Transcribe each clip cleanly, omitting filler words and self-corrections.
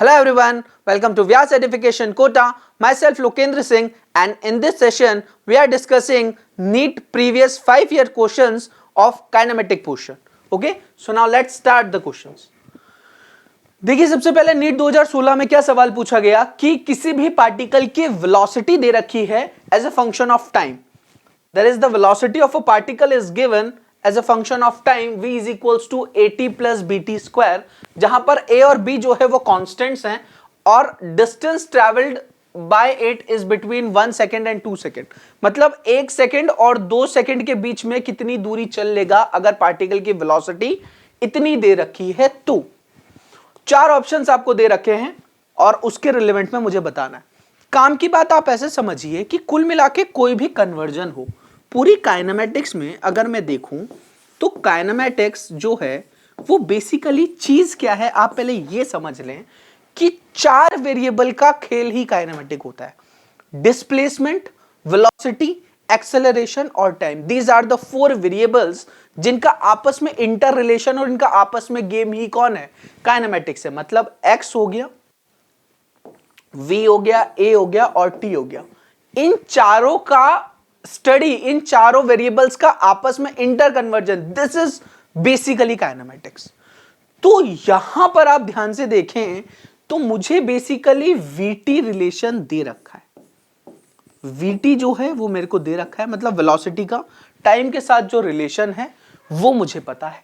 Hello everyone, welcome to Vyas Certification Quota. Myself Lokendra Singh, and in this session we are discussing NEET previous 5-year questions of kinematic portion. Okay, so now let's start the questions. देखिए सबसे पहले NEET 2016 में क्या सवाल पूछा गया कि किसी भी पार्टिकल की वेलोसिटी दे रखी है as a function of time. That is, the velocity of a particle is given as a function of time. V is equals to at plus bt square, जहां पर a और b जो है वो कांस्टेंट्स हैं और distance travelled by it is between 1 second and 2 second. मतलब 1 second और 2 सेकेंड के बीच में कितनी दूरी चल लेगा अगर पार्टिकल की वेलोसिटी इतनी दे रखी है. तो 4 ऑप्शंस आपको दे रखे हैं और उसके रिलेवेंट में मुझे बताना है. काम की बात आप ऐसे समझिए कि कुल मिला के कोई भी कन्वर्जन हो पूरी काइनेमेटिक्स में अगर मैं देखूं तो काइनेमेटिक्स जो है वो बेसिकली चीज क्या है आप पहले ये समझ लें कि 4 वेरिएबल का खेल ही काइनेमेटिक होता है. डिस्प्लेसमेंट, वेलोसिटी, एक्सेलरेशन और time. These are the 4 variables जिनका आपस में इंटर रिलेशन और इनका आपस में गेम ही कौन है, काइनेमेटिक्स है. मतलब x हो गया, v हो गया, a हो गया और t हो गया. इन चारों का स्टडी, इन चारों वेरिएबल्स का आपस में inter conversion, this is basically kinematics. तो यहां पर आप ध्यान से देखें तो मुझे बेसिकली vt रिलेशन दे रखा है. vt जो है वो मेरे को दे रखा है, मतलब वेलोसिटी का टाइम के साथ जो रिलेशन है वो मुझे पता है.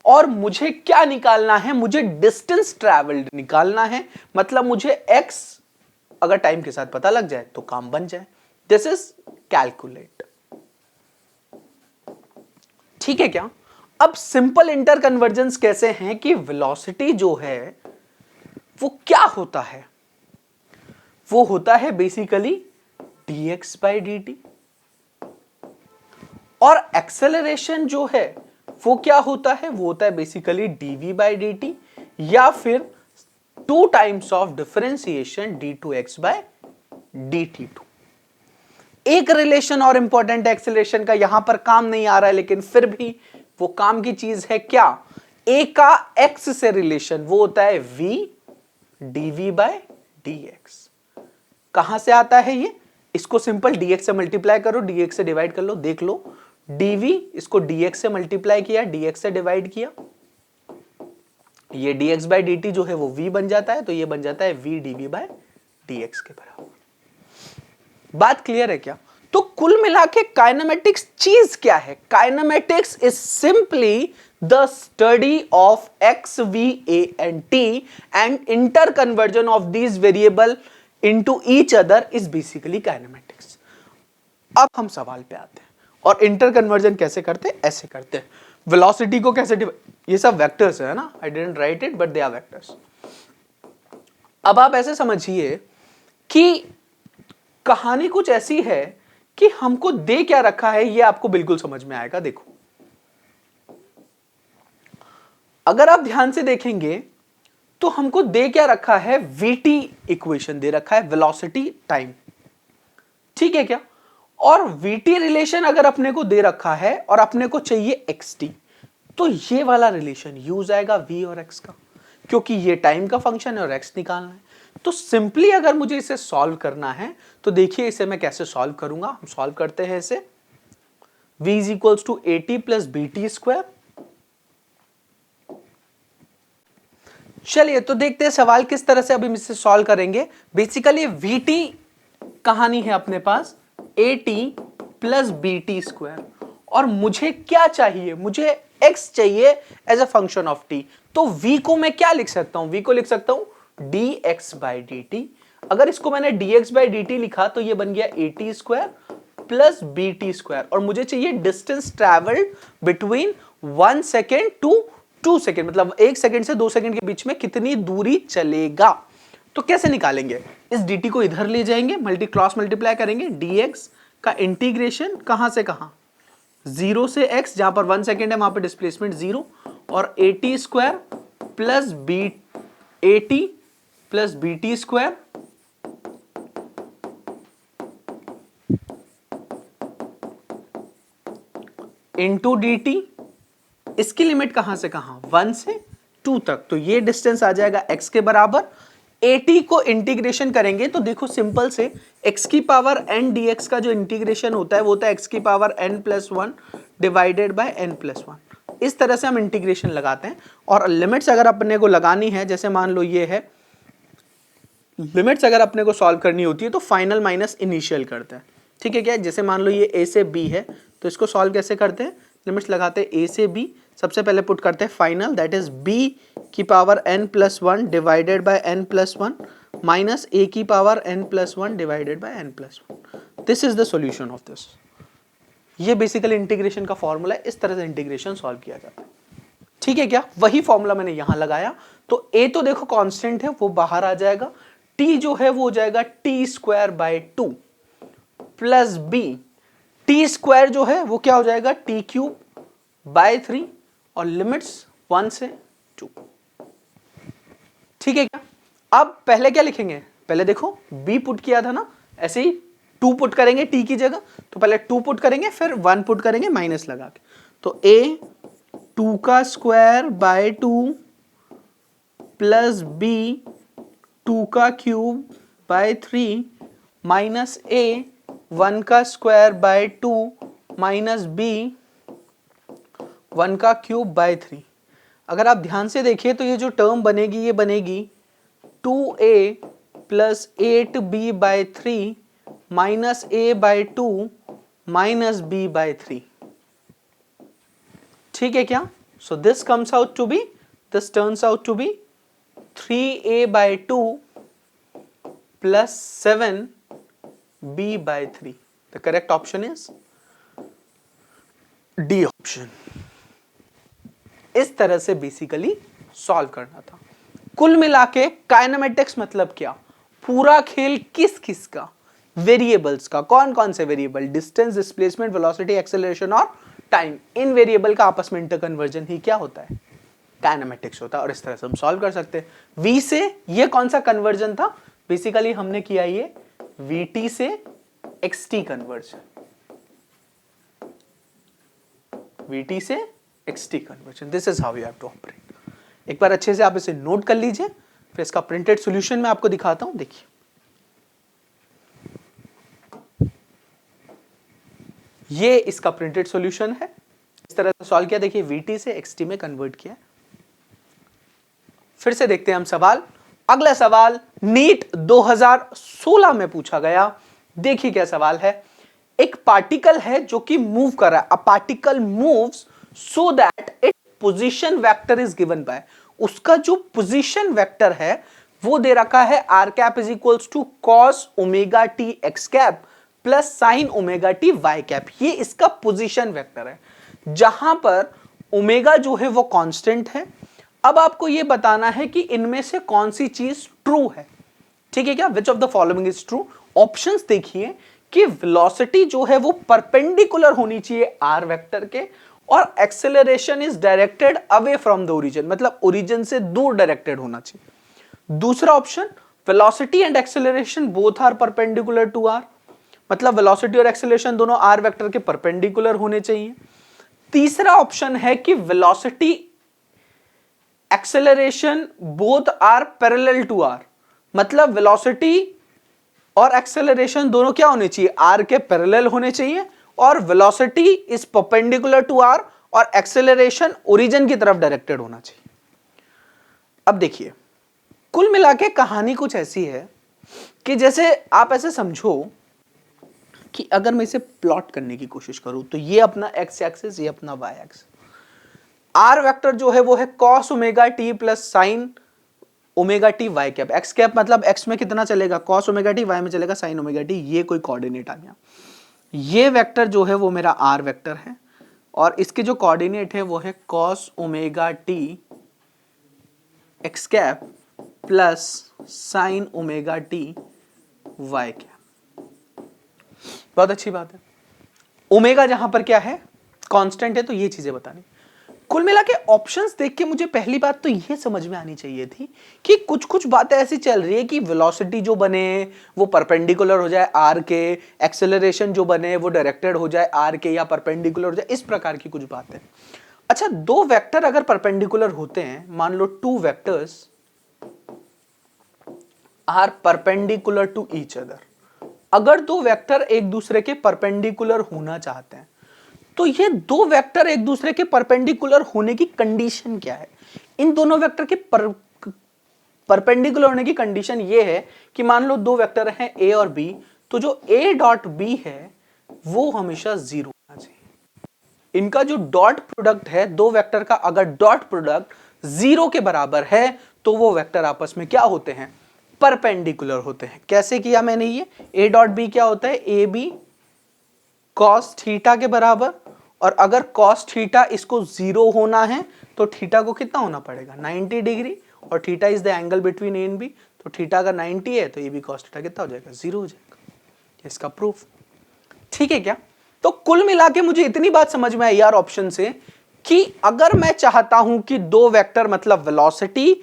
और मुझे क्या निकालना है, मुझे डिस्टेंस ट्रैवल्ड निकालना है. मतलब मुझे x अगर टाइम के साथ पता लग जाए तो काम बन जाए. This is calculate. ठीक है क्या. अब सिंपल इंटर कन्वर्जेंस कैसे हैं कि वेलोसिटी जो है वो क्या होता है, वो होता है बेसिकली dx by dt. और एक्सेलरेशन जो है वो क्या होता है, वो होता है बेसिकली dv by dt या फिर 2 times of differentiation d2x by dt2. एक रिलेशन और इंपॉर्टेंट एक्सेलरेशन का यहां पर काम नहीं आ रहा है, लेकिन फिर भी वो काम की चीज है. क्या, a का x से रिलेशन वो होता है v dv by dx. कहां से आता है ये, इसको सिंपल dx से मल्टीप्लाई करो, dx से डिवाइड कर लो. देख लो dv, इसको dx से मल्टीप्लाई किया, dx से डिवाइड किया, ये dx by dt जो है वो v बन जाता है. तो ये बन जाता है v dv by dx के बराबर. बात क्लियर है क्या. तो कुल मिला के काइनेमेटिक्स चीज क्या है. Kinematics is simply the study of x, v, a and t and interconversion of these variable into each other is basically kinematics. अब हम सवाल पे आते हैं और इंटर कन्वर्जन कैसे करते हैं, ऐसे करते हैं. वेलोसिटी को कैसे ये सब वेक्टर्स है ना, I didn't write it but they are vectors. अब आप ऐसे समझिए कि कहानी कुछ ऐसी है कि हमको दे क्या रखा है ये आपको बिल्कुल समझ में आएगा. देखो अगर आप ध्यान से देखेंगे तो हमको दे क्या रखा है, vt इक्वेशन दे रखा है, वेलोसिटी टाइम. ठीक है क्या. और vt रिलेशन अगर अपने को दे रखा है और अपने को चाहिए xt, तो ये वाला रिलेशन यूज आएगा v और x का, क्योंकि ये टाइम का फंक्शन है और x निकालना है. तो सिंपली अगर मुझे इसे सॉल्व करना है तो देखिए इसे मैं कैसे सॉल्व करूंगा. हम सॉल्व करते हैं इसे. v is equals to at plus bt square. चलिए तो देखते हैं सवाल किस तरह से अभी हम इसे सॉल्व करेंगे. बेसिकली vt कहानी है अपने पास at प्लस bt स्क्वायर, और मुझे क्या चाहिए, मुझे x चाहिए as a function of t. तो v को मैं क्या लिख सकता हूं, v को लिख सकता हूं dx by dt. अगर इसको मैंने dx by dt लिखा तो ये बन गया at square plus bt square, और मुझे चाहिए distance travelled between 1 second to 2 second. मतलब 1 सेकेंड से 2 सेकेंड के बीच में कितनी दूरी चलेगा. तो कैसे निकालेंगे, इस dt को इधर ले जाएंगे, क्रॉस मल्टीप्लाई करेंगे. dx का इंटीग्रेशन कहां से कहां, 0 से x, जहां पर 1 सेकेंड है वहां पर डिस्प्लेसमेंट 0, और at square plus at plus bt square into dt. इसकी लिमिट कहां से कहां, 1 से 2 तक. तो ये डिस्टेंस आ जाएगा x के बराबर. AT को इंटीग्रेशन करेंगे तो देखो सिंपल से x की पावर n dx का जो इंटीग्रेशन होता है वो होता है x की power n+1 divided by n+1। इस तरह से हम इंटीग्रेशन लगाते हैं और लिमिट्स अगर अपने को लगानी है, जैसे मान लो ये है, लिमिट्स अगर अपने को सॉल्व करनी होती है तो फाइनल माइनस इनिशियल करते हैं। ठीक है क्या, जैसे मान लो ये a से b है तो इसको सॉल्व कैसे करते हैं, लिमिट्स लगाते हैं a से b, सबसे पहले पुट करते हैं फाइनल, दैट इज b की power n+1 divided by n+1 minus a की power n+1 divided by n+1। This is the solution of this. ये बेसिकली इंटीग्रेशन का फॉर्मूला है, इस तरह से इंटीग्रेशन सॉल्व किया जाता है। ठीक है क्या, वही फॉर्मूला मैंने यहां लगाया तो a तो देखो कांस्टेंट है वो बाहर आ जाएगा, t जो है वो हो जाएगा t²/2 प्लस b, t² जो है वो क्या हो जाएगा t³/3 और लिमिट्स 1 से 2। ठीक है क्या, अब पहले क्या लिखेंगे, पहले देखो b पुट किया था ना, ऐसे ही 2 पुट करेंगे t की जगह, तो पहले 2 पुट करेंगे फिर 1 पुट करेंगे माइनस लगा के, तो a 2²/2 plus b 2³/3 minus a 1²/2 minus b 1³/3। अगर आप ध्यान से देखिए तो ये जो टर्म बनेगी ये बनेगी 2a plus 8b/3 minus a/2 minus b/3। ठीक है क्या, so this comes out to be, this turns out to be 3a/2 plus 7b/3। The correct option is D option. इस तरह से बेसिकली सॉल्व करना था। कुल मिला के काइनेमेटिक्स मतलब क्या, पूरा खेल किस किस का, वेरिएबल्स का, कौन कौन से variable, distance, displacement, velocity, acceleration और टाइम, इन वेरिएबल का आपस में इंटरकन्वर्जन ही क्या होता है, काइनेमेटिक्स होता है। और इस तरह से हम सॉल्व कर सकते हैं। v से ये कौन सा कन्वर्जन था, बेसिकली हमने किया ये vt से xt कन्वर्जन, vt से xt conversion, this is how you have to operate. एक बार अच्छे से आप इसे नोट कर लीजिए, फिर इसका प्रिंटेड सॉल्यूशन मैं आपको दिखाता हूं। देखिए ये इसका प्रिंटेड सॉल्यूशन है, इस तरह से सॉल्व किया। देखिए vt से xt में कन्वर्ट किया। फिर से देखते हैं हम सवाल। अगला सवाल नीट 2016 में पूछा गया। देखिए क्या सवाल है, एक पार्टिकल है जो कि मूव कर रहा है, a particle moves so that it position vector is given by, उसका जो पोजीशन वेक्टर है वो दे रखा है r cap is equals to cos omega t x cap plus sin omega t y cap. ये इसका पोजीशन वेक्टर है, जहां पर ओमेगा जो है वो कांस्टेंट है। अब आपको ये बताना है कि इनमें से कौन सी चीज ट्रू है। ठीक है क्या, which of the following is true. Options देखिए कि वेलोसिटी जो है वो परपेंडिकुलर होनी चाहिए r वेक्टर के, और acceleration is directed away from the origin, मतलब ओरिजिन से दूर डायरेक्टेड होना चाहिए। दूसरा option, velocity and acceleration both are perpendicular to r, मतलब वेलोसिटी और एक्सेलरेशन दोनों r वेक्टर के परपेंडिकुलर होने चाहिए। तीसरा ऑप्शन है कि velocity acceleration both are parallel to r, मतलब वेलोसिटी और एक्सेलरेशन दोनों क्या होने चाहिए, r के पैरेलल होने चाहिए, और velocity is perpendicular to r और एक्सेलरेशन ओरिजिन की तरफ डायरेक्टेड होना चाहिए। अब देखिए कुल मिला के कहानी कुछ ऐसी है कि जैसे आप ऐसे समझो कि अगर मैं इसे प्लॉट करने की कोशिश करूं तो ये अपना x एक्सिस, ये अपना y एक्सिस, r वेक्टर जो है वो है cos omega t plus sin omega T y cap. x cap मतलब x में कितना चलेगा, cos ओमेगा टी, y में चलेगा sin ओमेगा टी, ये कोई कोऑर्डिनेट आ गया। ये वेक्टर जो है वो मेरा r वेक्टर है और इसके जो कोऑर्डिनेट है वो है cos omega T x cap plus sin omega T y cap. बहुत अच्छी बात है। ओमेगा जहां पर क्या है, कांस्टेंट है, तो ये चीजें बतानी। कुल मिला के ऑप्शंस देख के मुझे पहली बात तो ये समझ में आनी चाहिए थी कि कुछ कुछ बातें ऐसी चल रही है कि वेलोसिटी जो बने वो परपेंडिकुलर हो जाए r के, एक्सेलरेशन जो बने वो डायरेक्टेड हो जाए r के या परपेंडिकुलर हो जाए, इस प्रकार की कुछ बातें। अच्छा, दो वेक्टर अगर परपेंडिकुलर होते हैं, मान लो two vectors are perpendicular to each other. अगर दो वेक्टर एक दूसरे के परपेंडिकुलर होना चाहते हैं तो ये दो वेक्टर एक दूसरे के परपेंडिकुलर होने की कंडीशन क्या है? इन दोनों वेक्टर के परपेंडिकुलर होने की कंडीशन ये है कि मान लो दो वेक्टर हैं ए और बी, तो जो ए डॉट बी है वो हमेशा जीरो होना चाहिए। इनका जो डॉट प्रोडक्ट है दो वेक्टर का, अगर डॉट प्रोडक्ट जीरो के बराबर है तो वो वेक्टर आपस में क्या होते हैं? परपेंडिकुलर होते हैं। कैसे किया मैंने ये? ए डॉट बी क्या होता है? ए बी कॉस थीटा के बराबर, और अगर कॉस थीटा इसको जीरो होना है तो थीटा को कितना होना पड़ेगा? 90 डिग्री, और theta is the angle between a and b, तो थीटा अगर 90 है तो ए बी कॉस थीटा कितना हो जाएगा? जीरो हो जाएगा। इसका प्रूफ ठीक है क्या? तो कुल मिला के मुझे इतनी बात समझ में आई यार ऑप्शन से कि अगर मैं चाहता हूं कि दो वेक्टर मतलब वेलोसिटी,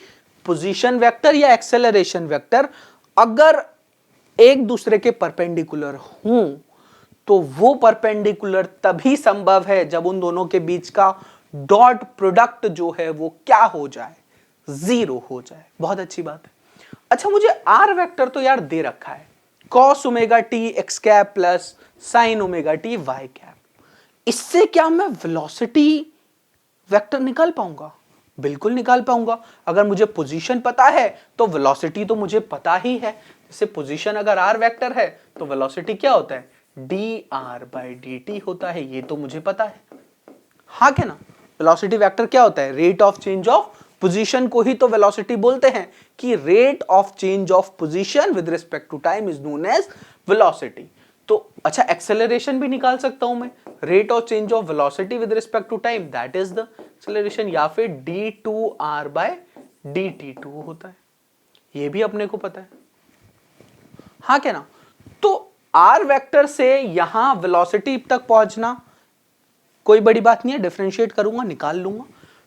पोजीशन वेक्टर या एक्सेलरेशन वेक्टर अगर एक दूसरे के परपेंडिकुलर हों तो वो परपेंडिकुलर तभी संभव है जब उन दोनों के बीच का डॉट प्रोडक्ट जो है वो क्या हो जाए? जीरो हो जाए। बहुत अच्छी बात है। अच्छा, मुझे आर वेक्टर तो यार दे रखा है, cos omega t x cap plus sine omega t y cap. इससे क्या मैं वेलोसिटी वेक्टर निकाल पाऊंगा? बिल्कुल निकाल पाऊंगा। अगर मुझे पोजीशन पता है तो वेलोसिटी तो मुझे पता ही है। जैसे पोजीशन अगर आर वेक्टर है तो वेलोसिटी क्या होता है? D r by d T होता है, ये तो मुझे पता है। हाँ क्या ना? वेलोसिटी वेक्टर क्या होता है? Rate of change of position को ही तो वेलोसिटी बोलते हैं, कि rate of change of position with respect to time is known as velocity. तो अच्छा, एक्सेलरेशन भी निकाल सकता हूं मैं, rate of change of velocity with respect to time, that is the acceleration, या फिर d2r बाय dt2 होता है, ये भी अपने को पता है। हाँ क्या ना? तो r वेक्टर से यहां वेलोसिटी तक पहुंचना कोई बड़ी बात नहीं है, डिफरेंशिएट करूंगा निकाल लूंगा,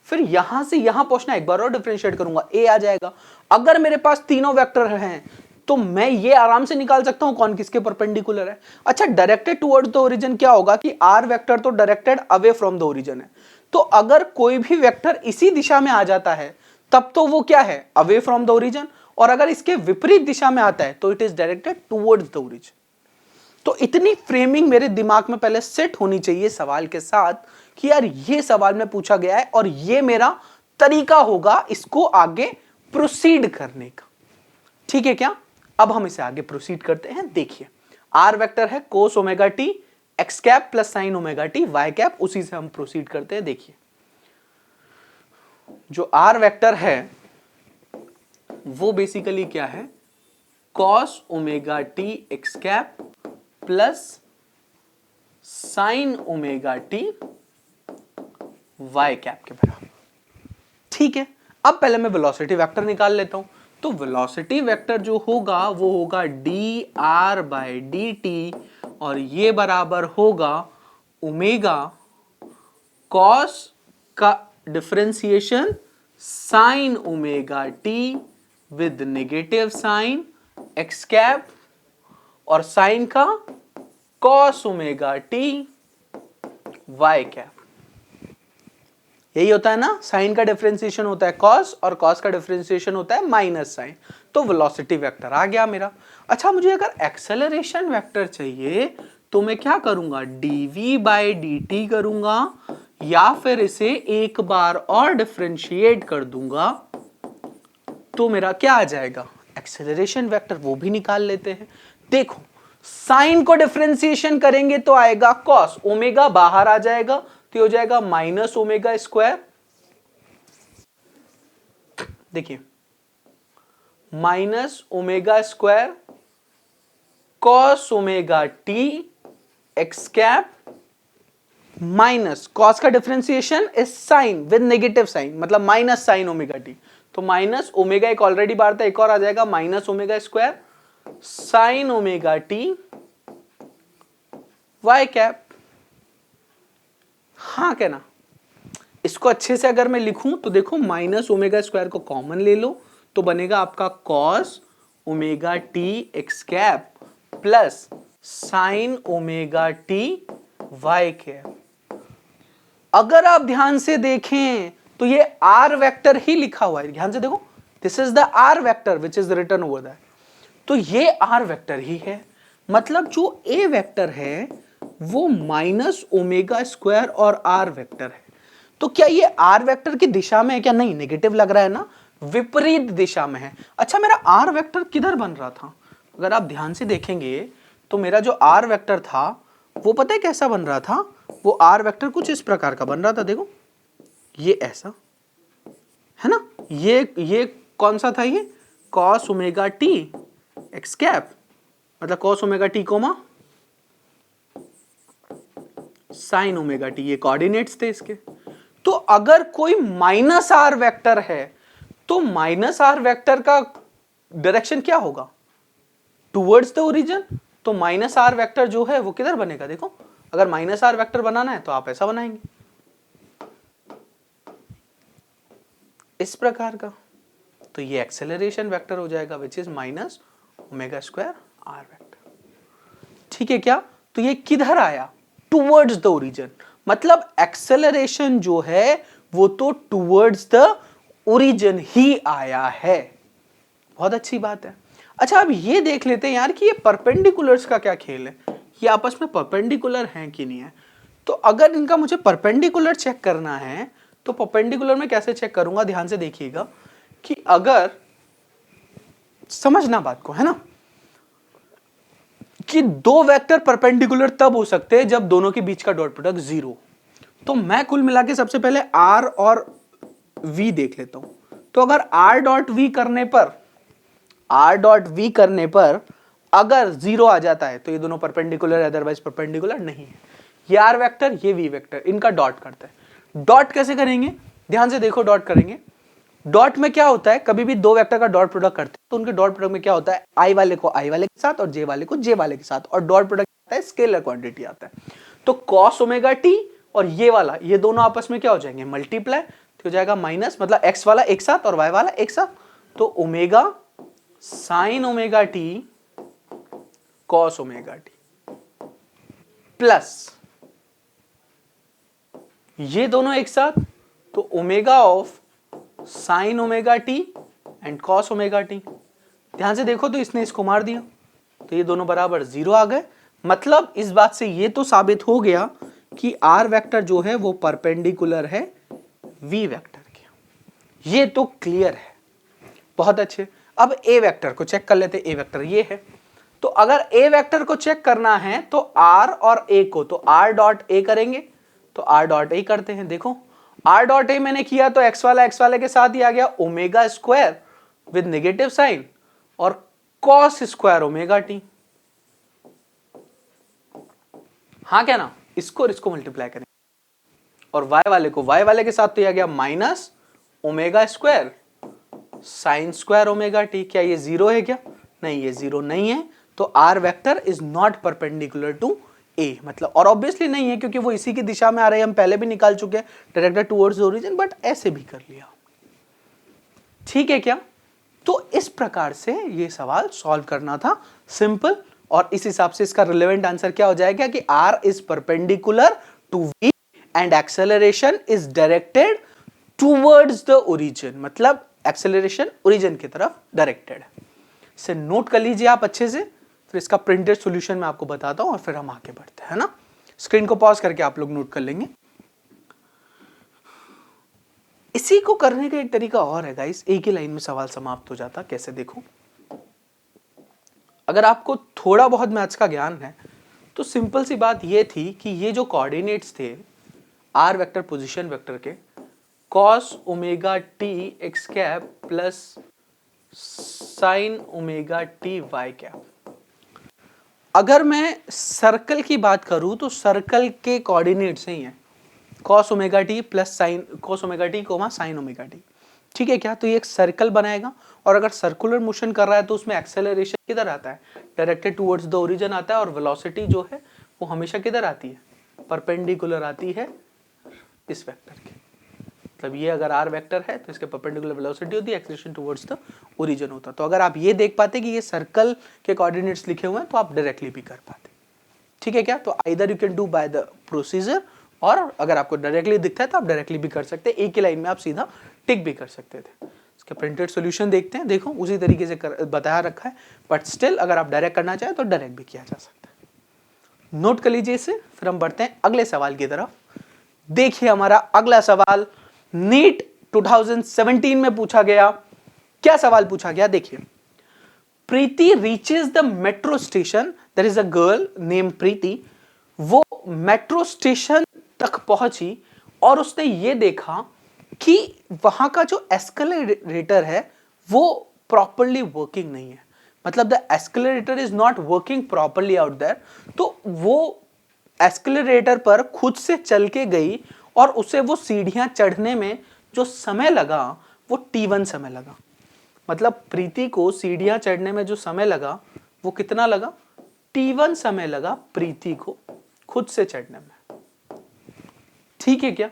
फिर यहां से यहां पहुंचना एक बार और डिफरेंशिएट करूंगा, a आ जाएगा। अगर मेरे पास तीनों वेक्टर हैं तो मैं ये आराम से निकाल सकता हूं कौन किसके परपेंडिकुलर है। अच्छा, डायरेक्टेड टुवर्ड्स द ओरिजिन क्या होगा कि r वेक्टर तो directed away from the origin है, तो अगर कोई भी वेक्टर इसी दिशा में आ जाता है तब तो वो क्या है? अवे फ्रॉम द ओरिजिन, और अगर इसके विपरीत दिशा में आता है तो it is directed towards the origin. तो इतनी फ्रेमिंग मेरे दिमाग में पहले सेट होनी चाहिए सवाल के साथ कि यार ये सवाल में पूछा गया है और ये मेरा तरीका होगा इसको आगे प्रोसीड करने का। ठीक है क्या? अब हम इसे आगे प्रोसीड करते हैं। देखिए, आर वेक्टर है cos omega t x cap plus sine omega t y cap, उसी से हम प्रोसीड करते हैं। देखिए, जो आर वेक्टर है वो बेसिकली क्या है? Cos omega t x cap plus sine omega t y cap के बराबर। ठीक है, अब पहले मैं वेलोसिटी वेक्टर निकाल लेता हूं। तो वेलोसिटी वेक्टर जो होगा वो होगा d r by d t, और ये बराबर होगा ओमेगा कॉस का differentiation sine omega t with negative sign x cap, और साइन का cos omega t y cap. यही होता है ना, साइन का डिफरेंशिएशन होता है कॉस और कॉस का डिफरेंशिएशन होता है माइनस साइन। तो वेलोसिटी वेक्टर आ गया मेरा। अच्छा, मुझे अगर एक्सेलरेशन वेक्टर चाहिए तो मैं क्या करूंगा? dv बाई dt करूंगा, या फिर इसे एक बार और डिफरेंशिएट कर दूंगा तो मेरा क्या आ जाएगा? Acceleration vector. वो भी निकाल लेते हैं। देखो, साइन को डिफरेंशिएशन करेंगे तो आएगा कॉस, ओमेगा बाहर आ जाएगा तो हो जाएगा माइनस ओमेगा स्क्वायर। देखिए, minus omega square cos omega t x cap minus cos का differentiation is sine with negative sign, मतलब माइनस साइन ओमेगा टी, तो माइनस ओमेगा एक ऑलरेडी बाहर था, एक और आ जाएगा minus omega square sine omega t y cap. हाँ क्या ना? इसको अच्छे से अगर मैं लिखूं तो देखो, माइनस ओमेगा स्क्वायर को कॉमन ले लो तो बनेगा आपका cos omega t x cap plus sine omega t y cap. अगर आप ध्यान से देखें तो ये आर वेक्टर ही लिखा हुआ है, ध्यान से देखो, this is the r vector which is written over that. तो ये आर वेक्टर ही है, मतलब जो ए वेक्टर है वो माइनस ओमेगा स्क्वायर और आर वेक्टर है। तो क्या ये आर वेक्टर की दिशा में है क्या? नहीं, नेगेटिव लग रहा है ना, विपरीत दिशा में है। अच्छा, मेरा आर वेक्टर किधर बन रहा था? अगर आप ध्यान से देखेंगे तो मेरा जो आर वेक्टर था वो पता है कैसा बन रहा था? वो आर वेक्टर कुछ इस प्रकार का बन रहा था, देखो ये ऐसा है ना, ये कौन सा था? ये cos omega t x cap, मतलब cos omega T coma sign omega T, ये कोऑर्डिनेट्स थे इसके। तो अगर कोई माइनस आर वेक्टर है तो माइनस आर वेक्टर का डायरेक्शन क्या होगा? Towards the origin. तो माइनस आर वेक्टर जो है वो किधर बनेगा? देखो, अगर माइनस आर वेक्टर बनाना है तो आप ऐसा बनाएंगे, इस प्रकार का। तो ये एक्सेलरेशन वेक्टर हो जाएगा which is minus omega square r vector. ठीक है क्या? तो ये किधर आया? टुवर्ड्स द ओरिजिन, मतलब एक्सेलरेशन जो है वो तो टुवर्ड्स द ओरिजिन ही आया है। बहुत अच्छी बात है। अच्छा, अब ये देख लेते हैं यार कि ये परपेंडिकुलर्स का क्या खेल है, ये आपस में परपेंडिकुलर हैं कि नहीं है। तो अगर इनका मुझे परपेंडिकुलर चेक करना है तो परपेंडिकुलर में कैसे चेक करूंगा? ध्यान से देखिएगा कि अगर, समझना बात को, है ना, कि दो वेक्टर परपेंडिकुलर तब हो सकते हैं जब दोनों के बीच का डॉट प्रोडक्ट जीरो। तो मैं कुल मिला के सबसे पहले आर और वी देख लेता हूं। तो अगर आर डॉट वी करने पर अगर जीरो आ जाता है तो ये दोनों परपेंडिकुलर, अदरवाइज परपेंडिकुलर नहीं है। ये आर वेक्टर, ये वी वेक्टर, इनका डॉट करते हैं। डॉट कैसे करेंगे? ध्यान से देखो, डॉट करेंगे। डॉट में क्या होता है? कभी भी दो वेक्टर का डॉट प्रोडक्ट करते हैं तो उनके डॉट प्रोडक्ट में क्या होता है? आई वाले को आई वाले के साथ और जे वाले को जे वाले के साथ, और डॉट प्रोडक्ट आता है स्केलर क्वांटिटी आता है। तो cos ओमेगा टी और ये वाला, ये दोनों आपस में क्या हो जाएंगे? मल्टीप्लाई, तो हो जाएगा माइनस, मतलब x वाला एक साथ और y वाला एक साथ, तो omega sine omega T cos omega T plus ये दोनों एक साथ, तो omega of sine omega T and cos omega T. ध्यान से देखो तो इसने इसको मार दिया, तो ये दोनों बराबर जीरो आ गए। मतलब इस बात से ये तो साबित हो गया कि आर वेक्टर जो है वो परपेंडिकुलर है वी वेक्टर के। ये तो क्लियर है, बहुत अच्छे। अब ए वेक्टर को चेक कर लेते। ए वेक्टर ये है, तो अगर ए वेक्टर को चेक करना है तो आर और ए को, तो आर डॉट ए करेंगे, तो आर डॉट ए करते हैं। देखो आर डॉट ए मैंने किया तो एक्स वाले के साथ ही आ गया omega square with negative sign और कॉस स्क्वायर ओमेगा टी। हाँ क्या ना, इसको और इसको मल्टीप्लाई करें और y वाले को y वाले के साथ तो यह आ गया minus omega square sine square omega T. क्या ये जीरो है क्या? नहीं, ये जीरो नहीं है। तो R vector is not perpendicular to A, मतलब, और ऑब्वियसली नहीं है क्योंकि वो इसी की दिशा में आ रहे हैं। हम पहले भी निकाल चुके हैं डायरेक्टेड टुवर्ड्स ओरिजिन, बट ऐसे भी कर लिया। ठीक है क्या? तो इस प्रकार से ये सवाल सॉल्व करना था, सिंपल। और इस हिसाब से इसका रिलेवेंट आंसर क्या हो जाएगा कि r is perpendicular to v and acceleration is directed towards the origin, मतलब एक्सेलरेशन ओरिजिन की तरफ डायरेक्टेड है। इसे नोट कर लीजिए आप अच्छे से, फिर इसका प्रिंटेड सॉल्यूशन मैं आपको बताता हूं और फिर हम आगे बढ़ते हैं ना। स्क्रीन को पॉज करके आप लोग नोट कर लेंगे। इसी को करने का एक तरीका और है गाइस, एक ही लाइन में सवाल समाप्त हो जाता। कैसे? देखो, अगर आपको थोड़ा बहुत मैथ्स का ज्ञान है तो सिंपल सी बात ये थी कि ये जो कोऑर्डिनेट्स थे आर वेक्टर पोजीशन वेक्टर के, cos omega t x cap plus sine omega t y cap. अगर मैं सर्कल की बात करूं तो सर्कल के कोऑर्डिनेट्स ही हैं cos omega T plus sign cos omega T coma sign omega T. ठीक है क्या? तो ये एक सर्कल बनाएगा, और अगर सर्कुलर मोशन कर रहा है तो उसमें एक्सेलरेशन किधर आता है? डायरेक्टेड टुवर्ड्स द ओरिजिन आता है, और वेलोसिटी जो है वो हमेशा किधर आती है? परपेंडिकुलर आती है इस वेक्टर के। मतलब ये अगर आर वेक्टर है तो इसके परपेंडिकुलर वेलोसिटी होती है, एक्सेलरेशन टुवर्ड्स द ओरिजिन होता। तो अगर आप ये देख पाते कि ये सर्कल के कोऑर्डिनेट्स लिखे हुए हैं तो आप डायरेक्टली भी कर पाते। ठीक है क्या? तो either you can do by the procedure, और अगर आपको डायरेक्टली दिखता है तो आप डायरेक्टली भी कर सकते हैं। एक ही लाइन में आप सीधा टिक भी कर सकते थे। इसका प्रिंटेड सॉल्यूशन देखते हैं। देखो उसी तरीके से बताया रखा है, बट स्टिल अगर आप डायरेक्ट करना चाहें तो डायरेक्ट भी किया जा सकता है। नोट कर लीजिए इसे, फिर हम बढ़ते हैं अगले सवाल की तरफ। देखिए हमारा अगला सवाल नीट 2017 में पूछा गया। क्या सवाल पूछा गया देखिए, Preeti reaches the metro station, there is a girl name Preeti. वो मेट्रो स्टेशन तक पहुंची और उसने ये देखा कि वहां का जो एस्केलेटर है वो प्रॉपरली वर्किंग नहीं है, मतलब the escalator is not working properly out there. तो वो एस्केलेटर पर खुद से चल के गई और उसे वो सीढ़ियां चढ़ने में जो समय लगा वो T1 समय लगा। मतलब प्रीति को सीढ़ियां चढ़ने में जो समय लगा वो कितना लगा, T1 समय लगा प्रीति को खुद से चढ़ने में। ठीक है क्या?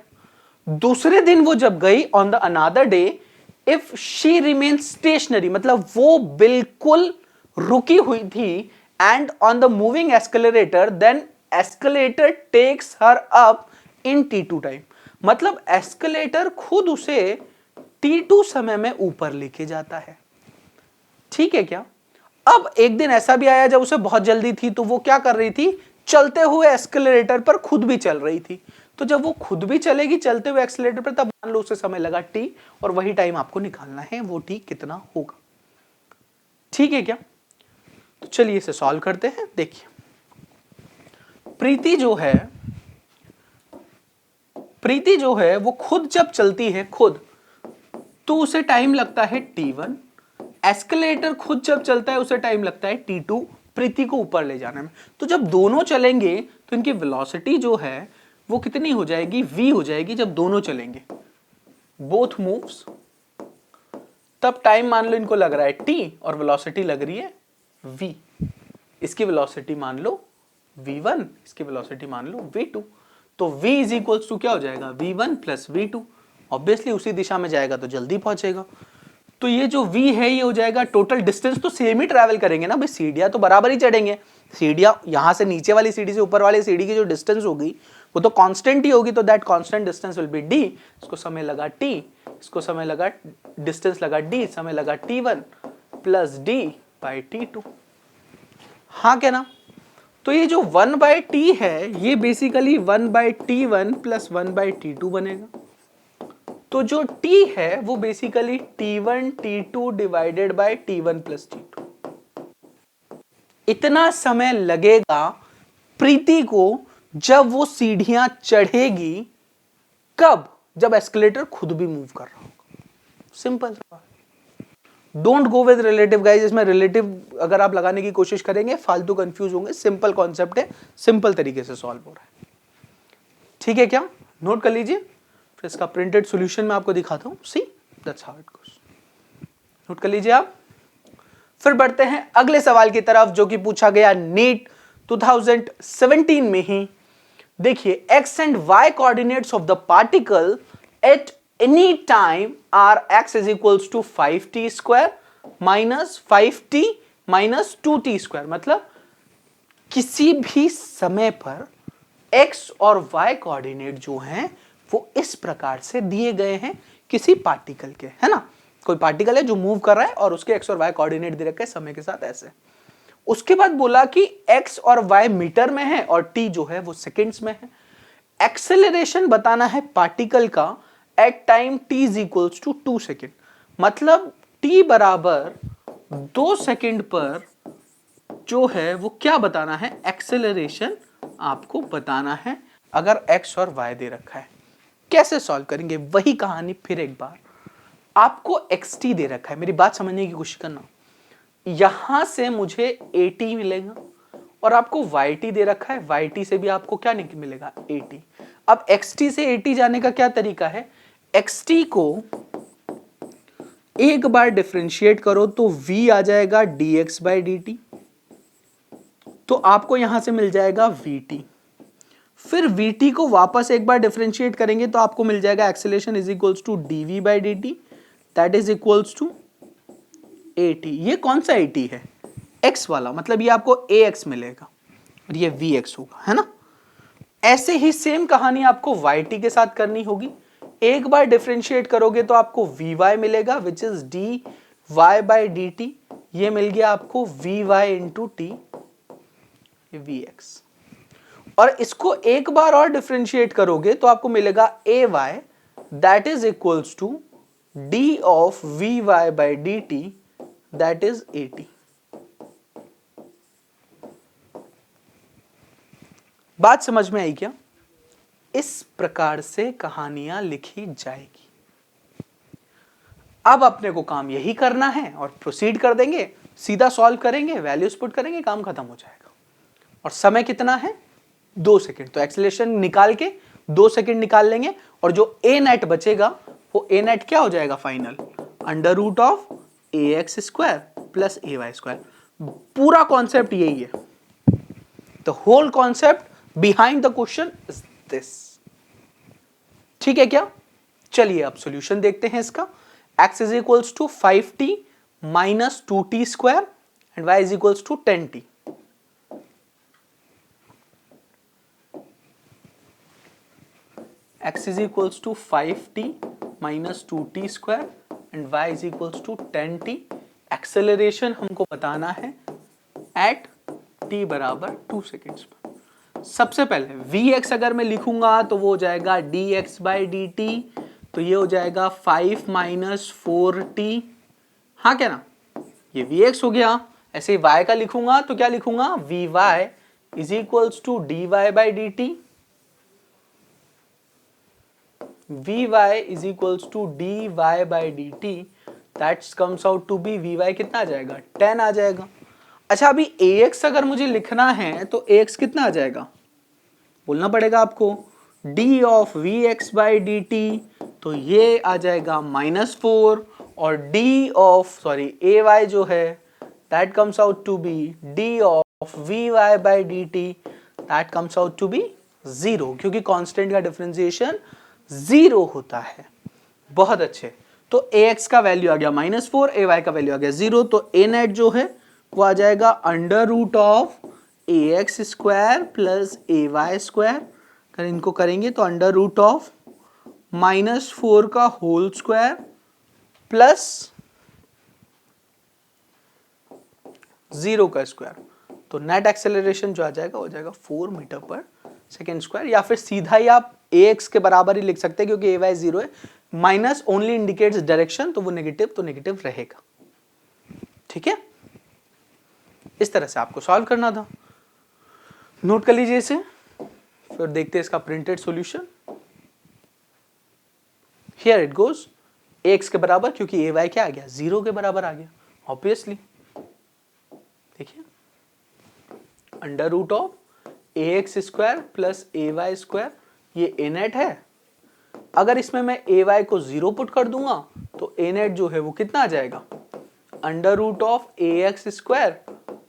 दूसरे दिन वो जब गई on the another day, if she remain stationary, मतलब वो बिल्कुल रुकी हुई थी, and on the moving escalator, then escalator takes her up in T2 time. मतलब एस्केलेटर खुद उसे T2 समय में ऊपर लेके जाता है। ठीक है क्या? अब एक दिन ऐसा भी आया जब उसे बहुत जल्दी थी, तो वो क्या कर रही थी, चलते हुए एस्केलेटर पर खुद भी चल रही थी। तो जब वो खुद भी चलेगी चलते हुए एक्सीलरेटर पर, तब मान लो उसे समय लगा T, और वही टाइम आपको निकालना है, वो T कितना होगा। ठीक है क्या? तो चलिए इसे सॉल्व करते हैं। देखिए प्रीति जो है वो खुद जब चलती है खुद, तो उसे टाइम लगता है T1। एस्केलेटर खुद जब चलता है उसे टाइम लगता है T2 प्रीति को ऊपर ले जाने में। तो जब दोनों चलेंगे तो इनकी वेलोसिटी जो है वो कितनी हो जाएगी, v हो जाएगी। जब दोनों चलेंगे बोथ मूव्स, तब टाइम मान लो इनको लग रहा है t और वेलोसिटी लग रही है v। इसकी वेलोसिटी मान लो v1, इसकी वेलोसिटी मान लो v2। तो v इज इक्वल्स टू क्या हो जाएगा, v1 प्लस v2। ऑब्वियसली उसी दिशा में जाएगा तो जल्दी पहुंचेगा। तो ये जो v है ये हो जाएगा, टोटल डिस्टेंस तो सेम ही ट्रैवल करेंगे ना भाई, सीढ़ियां तो बराबर ही चढ़ेंगे। सीढ़ियां यहां से नीचे वाली सीढ़ी से ऊपर वाली सीढ़ी की जो डिस्टेंस होगी वो तो कांस्टेंट ही होगी, तो that constant distance will be d। इसको समय लगा t, इसको समय लगा, डिस्टेंस लगा d, समय लगा T1 plus d by T2। हाँ क्या ना? तो ये जो 1 बाई t है ये basically 1 by T1 plus 1 by T2 बनेगा। तो जो t है वो basically T1 T2 divided by T1 plus T2। इतना समय लगेगा प्रीति को जब वो सीढ़ियां चढ़ेगी। कब? जब एस्केलेटर खुद भी मूव कर रहा होगा। सिंपल सवाल। Don't go with relative guys, इसमें रिलेटिव अगर आप लगाने की कोशिश करेंगे फालतू कंफ्यूज होंगे। सिंपल कॉन्सेप्ट है, सिंपल तरीके से सॉल्व हो रहा है। ठीक है क्या? नोट कर लीजिए, फिर इसका प्रिंटेड सॉल्यूशन मैं आपको दिखाता हूं। See that's how it goes. Note कर लीजिए आप। फिर बढ़ते हैं अगले सवाल की तरफ जो कि पूछा गया नीट 2017 में ही। देखिए x and y coordinates of the particle at any time are x is equals to 5t square minus 5t minus 2t square. मतलब किसी भी समय पर x और y कोऑर्डिनेट जो हैं वो इस प्रकार से दिए गए हैं किसी पार्टिकल के, है ना? कोई पार्टिकल है जो मूव कर रहा है और उसके x और y कोऑर्डिनेट दे रखे हैं समय के साथ ऐसे। उसके बाद बोला कि x और y मीटर में है और t जो है वो सेकंड्स में है। एक्सेलरेशन बताना है पार्टिकल का at time t is equals to 2 second. मतलब t बराबर 2 सेकेंड पर जो है वो क्या बताना है, एक्सेलरेशन आपको बताना है अगर x और y दे रखा है। कैसे सॉल्व करेंगे? वही कहानी फिर एक बार। आपको xt दे रखा है, मेरी बात समझने की कोशिश करना। यहां से मुझे at मिलेगा और आपको yt दे रखा है, yt से भी आपको क्या मिलेगा, at। अब xt से at जाने का क्या तरीका है, xt को एक बार डिफरेंशिएट करो तो v आ जाएगा dx बाई dt, तो आपको यहां से मिल जाएगा vt। फिर vt को वापस एक बार डिफरेंशिएट करेंगे तो आपको मिल जाएगा acceleration is equals to dv by dt, that is equals to at। ये कौन सा at है, x वाला, मतलब ये आपको ax मिलेगा और ये vx होगा, है ना? ऐसे ही सेम कहानी आपको yt के साथ करनी होगी। एक बार डिफरेंशिएट करोगे तो आपको vy मिलेगा विच इज dy/dt, ये मिल गया आपको vy इंटू टी vx। और इसको एक बार और डिफरेंशिएट करोगे तो आपको मिलेगा ay that is equals to d of vy/dt that is 80। बात समझ में आई क्या? इस प्रकार से कहानियां लिखी जाएगी। अब अपने को काम यही करना है और प्रोसीड कर देंगे, सीधा सॉल्व करेंगे, वैल्यूज पुट करेंगे, काम खत्म हो जाएगा। और समय कितना है? 2 सेकंड। तो एक्सेलरेशन निकाल के 2 सेकंड निकाल लेंगे और जो ए नेट बचेगा वो ए नेट क्या हो जाएगा final? Under root of ax square plus ay square. पूरा कॉन्सेप्ट यही है। The whole concept behind the question is this. ठीक है क्या? चलिए अब सॉल्यूशन देखते हैं इसका। x is equals to 5t minus 2t square and y is equals to 10t। x is equals to 5t minus 2t square and y is equals to 10t। Acceleration हमको बताना है एट t बराबर 2 seconds पर। सबसे पहले vx अगर मैं लिखूंगा तो वो हो जाएगा dx/dt, तो ये हो जाएगा 5 माइनस 4t। हाँ क्या ना, ये vx हो गया। ऐसे ही y का लिखूंगा तो क्या लिखूंगा? vy is equals to dy/dt। vy is equals to dy/dt, that comes out to be vy कितना आ जाएगा? 10 आ जाएगा। अच्छा अभी ax अगर मुझे लिखना है तो ax कितना आ जाएगा? बोलना पड़ेगा आपको d of vx/dt, तो ये आ जाएगा -4 और d of ay जो है that comes out to be d of vy/dt, that comes out to be 0, क्योंकि कांस्टेंट का डिफरेंशिएशन 0 होता है। बहुत अच्छे। तो ax का वैल्यू आ गया -4, ay का वैल्यू आ गया 0, तो a नेट जो है वो आ जाएगा under root of ax square plus ay square. अगर इनको करेंगे तो अंडर रूट ऑफ -4 का होल स्क्वायर प्लस 0 का स्क्वायर। तो नेट एक्सेलरेशन जो आ जाएगा हो जाएगा 4 मीटर पर सेकेंड स्क्वायर, या फिर सीधा ही आप ax के बराबर ही लिख सकते हैं क्योंकि ay 0 है। माइनस ओनली इंडिकेट्स डायरेक्शन, तो वो नेगेटिव तो नेगेटिव रहेगा। ठीक है, इस तरह से आपको सॉल्व करना था। नोट कर लीजिए इसे, फिर देखते हैं इसका printed solution. Here it goes, ax के बराबर, क्योंकि ay क्या आ गया? 0 के बराबर आ गया ऑब्वियसली। देखिए under root of ax square plus ay square, ये a नेट है। अगर इसमें मैं ay को 0 पुट कर दूंगा तो a नेट जो है वो कितना आ जाएगा? Under root of ax square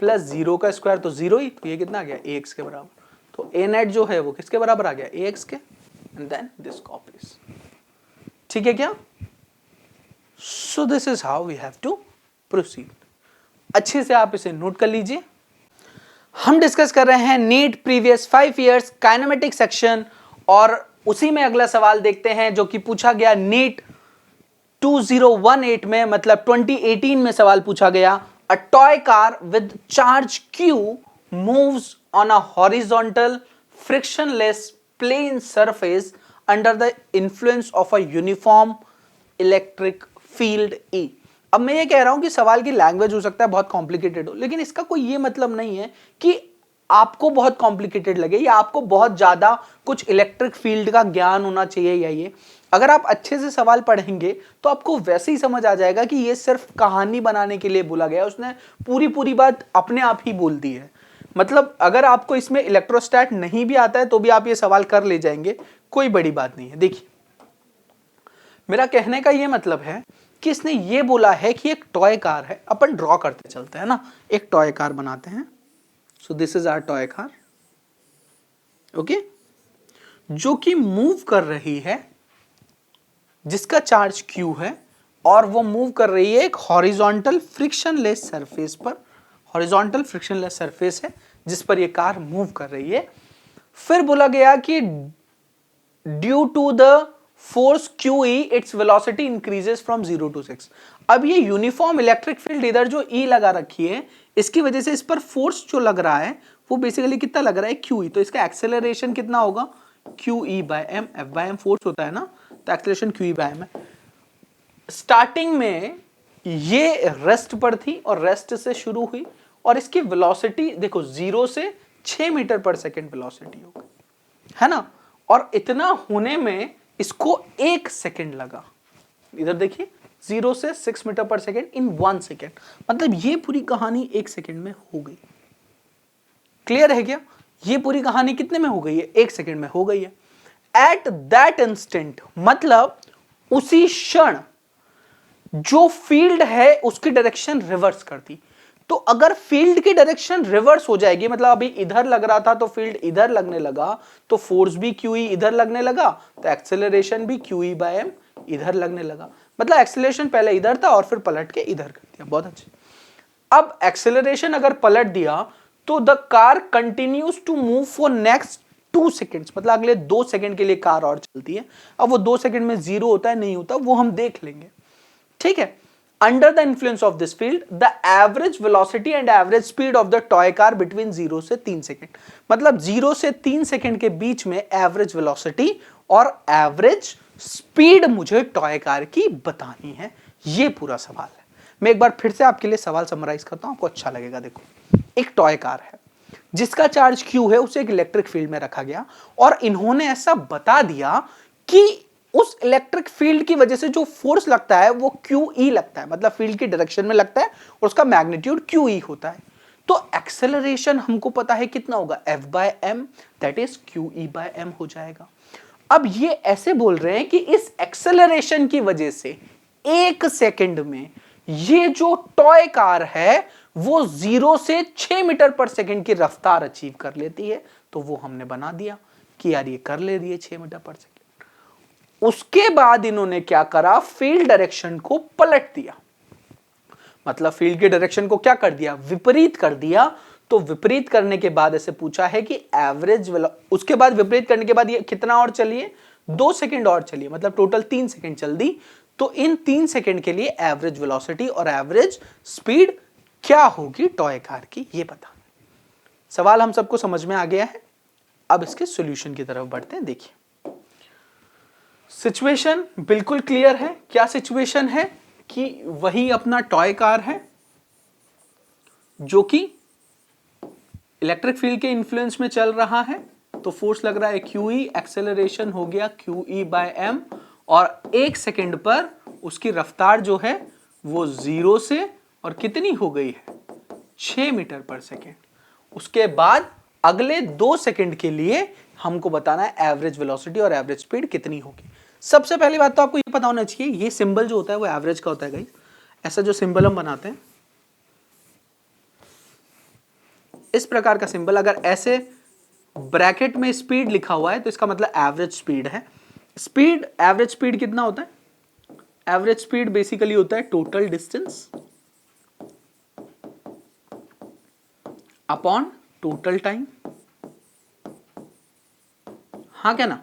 plus 0 का स्क्वायर, तो 0 ही, तो ये कितना आ गया? ax के बराबर। तो a नेट जो है वो किसके बराबर आ गया? ax के, एंड देन दिस कॉपीज। ठीक है क्या? So this is how we have to proceed. अच्छे से आप इसे नोट कर लीजिए। हम डिस्कस कर रहे हैं NEET previous 5 years kinematic section, और उसी में अगला सवाल देखते हैं जो कि पूछा गया नीट 2018 में, मतलब 2018 में सवाल पूछा गया। A toy car with charge Q moves on a horizontal frictionless plane surface under the influence of a uniform electric field E। अब मैं ये कह रहा हूं कि सवाल की लैंग्वेज हो सकता है बहुत कॉम्प्लिकेटेड हो, लेकिन इसका कोई ये मतलब नहीं है कि आपको बहुत कॉम्प्लिकेटेड लगे या आपको बहुत ज्यादा कुछ इलेक्ट्रिक फील्ड का ज्ञान होना चाहिए या ये। अगर आप अच्छे से सवाल पढ़ेंगे तो आपको वैसे ही समझ आ जाएगा कि ये सिर्फ कहानी बनाने के लिए बोला गया है, उसने पूरी बात अपने आप ही बोल दी है। मतलब अगर आपको इसमें इलेक्ट्रोस्टैट नहीं भी आता है तो भी आप ये सवाल कर ले जाएंगे, कोई बड़ी बात नहीं है। देखिए मेरा कहने का ये मतलब है कि इसने ये बोला है कि एक टॉय कार है, अपन ड्रॉ करते चलते हैं ना, एक टॉय कार बनाते हैं। So this is our toy car, okay, जो कि मूव कर रही है, जिसका चार्ज Q है, और वो मूव कर रही है एक हॉरिजॉन्टल फ्रिक्शनलेस सरफेस पर। हॉरिजॉन्टल फ्रिक्शनलेस सरफेस है जिस पर ये कार मूव कर रही है। फिर बोला गया कि due to the force QE its velocity increases from 0 to 6। अब ये यूनिफॉर्म इलेक्ट्रिक फील्ड इधर जो E लगा रखी है, इसकी वजह से इस पर फोर्स जो लग रहा है वो बेसिकली कितना लग रहा है, QE। तो इसका एक्सेलरेशन कितना होगा, QE by m, F by m force होता है ना, तो एक्सेलरेशन QE by m है। स्टार्टिंग में ये रेस्ट पर थी और रेस्ट से शुरू हुई और इसकी वेलोसिटी देखो 0 से 6 मीटर पर सेकेंड वेलोसिटी हो गई, है ना। और इतना होने में इसको 1 सेकेंड लगा। इधर देखिए 0 से 6 metre per second in 1 second, मतलब ये पूरी कहानी 1 सेकेंड में हो गई। क्लियर है क्या? ये पूरी कहानी कितने में हो गई है, 1 सेकेंड में हो गई है। एट दैट इंस्टेंट, मतलब उसी क्षण जो फील्ड है उसकी डायरेक्शन रिवर्स कर दी। तो अगर फील्ड की डायरेक्शन रिवर्स हो जाएगी, मतलब अभी इधर लग रहा था तो फील्ड इधर लगने लगा, तो फोर्स भी QE इधर लगने लगा, तो एक्सेलरेशन भी QE by m इधर लगने लगा। मतलब एक्सेलरेशन पहले इधर था और फिर पलट के इधर कर दिया। बहुत अच्छा। अब एक्सेलरेशन अगर पलट दिया तो the car continues to move for next 2 seconds, मतलब अगले 2 सेकेंड के लिए कार और चलती है। अब वो 2 सेकेंड में 0 होता है नहीं होता वो हम देख लेंगे, ठीक है। Under the influence of this field, the average velocity and average speed of the toy car between 0 से 3 सेकेंड, मतलब 0 से 3 सेकेंड के बीच में एवरेज वेलोसिटी और एवरेज स्पीड मुझे टॉय कार की बतानी है। ये पूरा सवाल है। मैं एक बार फिर से आपके लिए सवाल समराइज करता हूं, आपको अच्छा लगेगा। देखो, एक टॉय कार है जिसका चार्ज Q है, उसे एक इलेक्ट्रिक फील्ड में रखा गया और इन्होंने ऐसा बता दिया कि उस इलेक्ट्रिक फील्ड की वजह से जो फोर्स लगता है वो QE लगता है, मतलब फील्ड की डायरेक्शन में लगता है और उसका मैग्नीट्यूड QE होता है। तो एक्सेलरेशन हमको पता है कितना होगा, F by m, that is QE by m हो जाएगा। अब ये ऐसे बोल रहे हैं कि इस एक्सेलरेशन की वजह से 1 सेकेंड में ये जो टॉय कार है वो 0 से 6 मीटर पर सेकेंड की रफ्तार अचीव कर लेती है। तो वो हमने बना दिया कि यार ये कर ले रही है 6 मीटर पर सेकेंड। उसके बाद इन्होंने क्या करा, फील्ड डायरेक्शन को पलट दिया, मतलब फील्ड के डायरेक्शन को क्या कर दिया, विपरीत कर दिया। तो विपरीत करने के बाद ऐसे पूछा है कि एवरेज, उसके बाद विपरीत करने के बाद ये कितना और चलिए, 2 सेकेंड और चलिए, मतलब टोटल 3 सेकेंड चल दी। तो इन 3 सेकेंड के लिए एवरेज वेलोसिटी और एवरेज स्पीड क्या होगी टॉय कार की, ये बता। सवाल हम सबको समझ में आ गया है। अब इसके सॉल्यूशन की तरफ बढ़ते हैं। देखिए सिचुएशन बिल्कुल क्लियर है। क्या सिचुएशन है कि वही अपना टॉय कार है जो कि इलेक्ट्रिक फील्ड के इन्फ्लुएंस में चल रहा है, तो फोर्स लग रहा है QE, एक्सेलरेशन हो गया QE by m और 1 सेकेंड पर उसकी रफ्तार जो है वो 0 से और कितनी हो गई है, 6 मीटर पर सेकेंड। उसके बाद अगले 2 सेकेंड के लिए हमको बताना है एवरेज वेलोसिटी और एवरेज स्पीड कितनी होगी। सबसे पहली बात तो आपको ये पता होना चाहिए, ये सिंबल जो होता है वो एवरेज का होता है गाइस। ऐसा जो सिंबल हम बनाते हैं, इस प्रकार का सिंबल, अगर ऐसे ब्रैकेट में स्पीड लिखा हुआ है तो इसका मतलब एवरेज स्पीड है। स्पीड, एवरेज स्पीड कितना होता है, एवरेज स्पीड बेसिकली होता है total distance upon total time. हाँ क्या ना,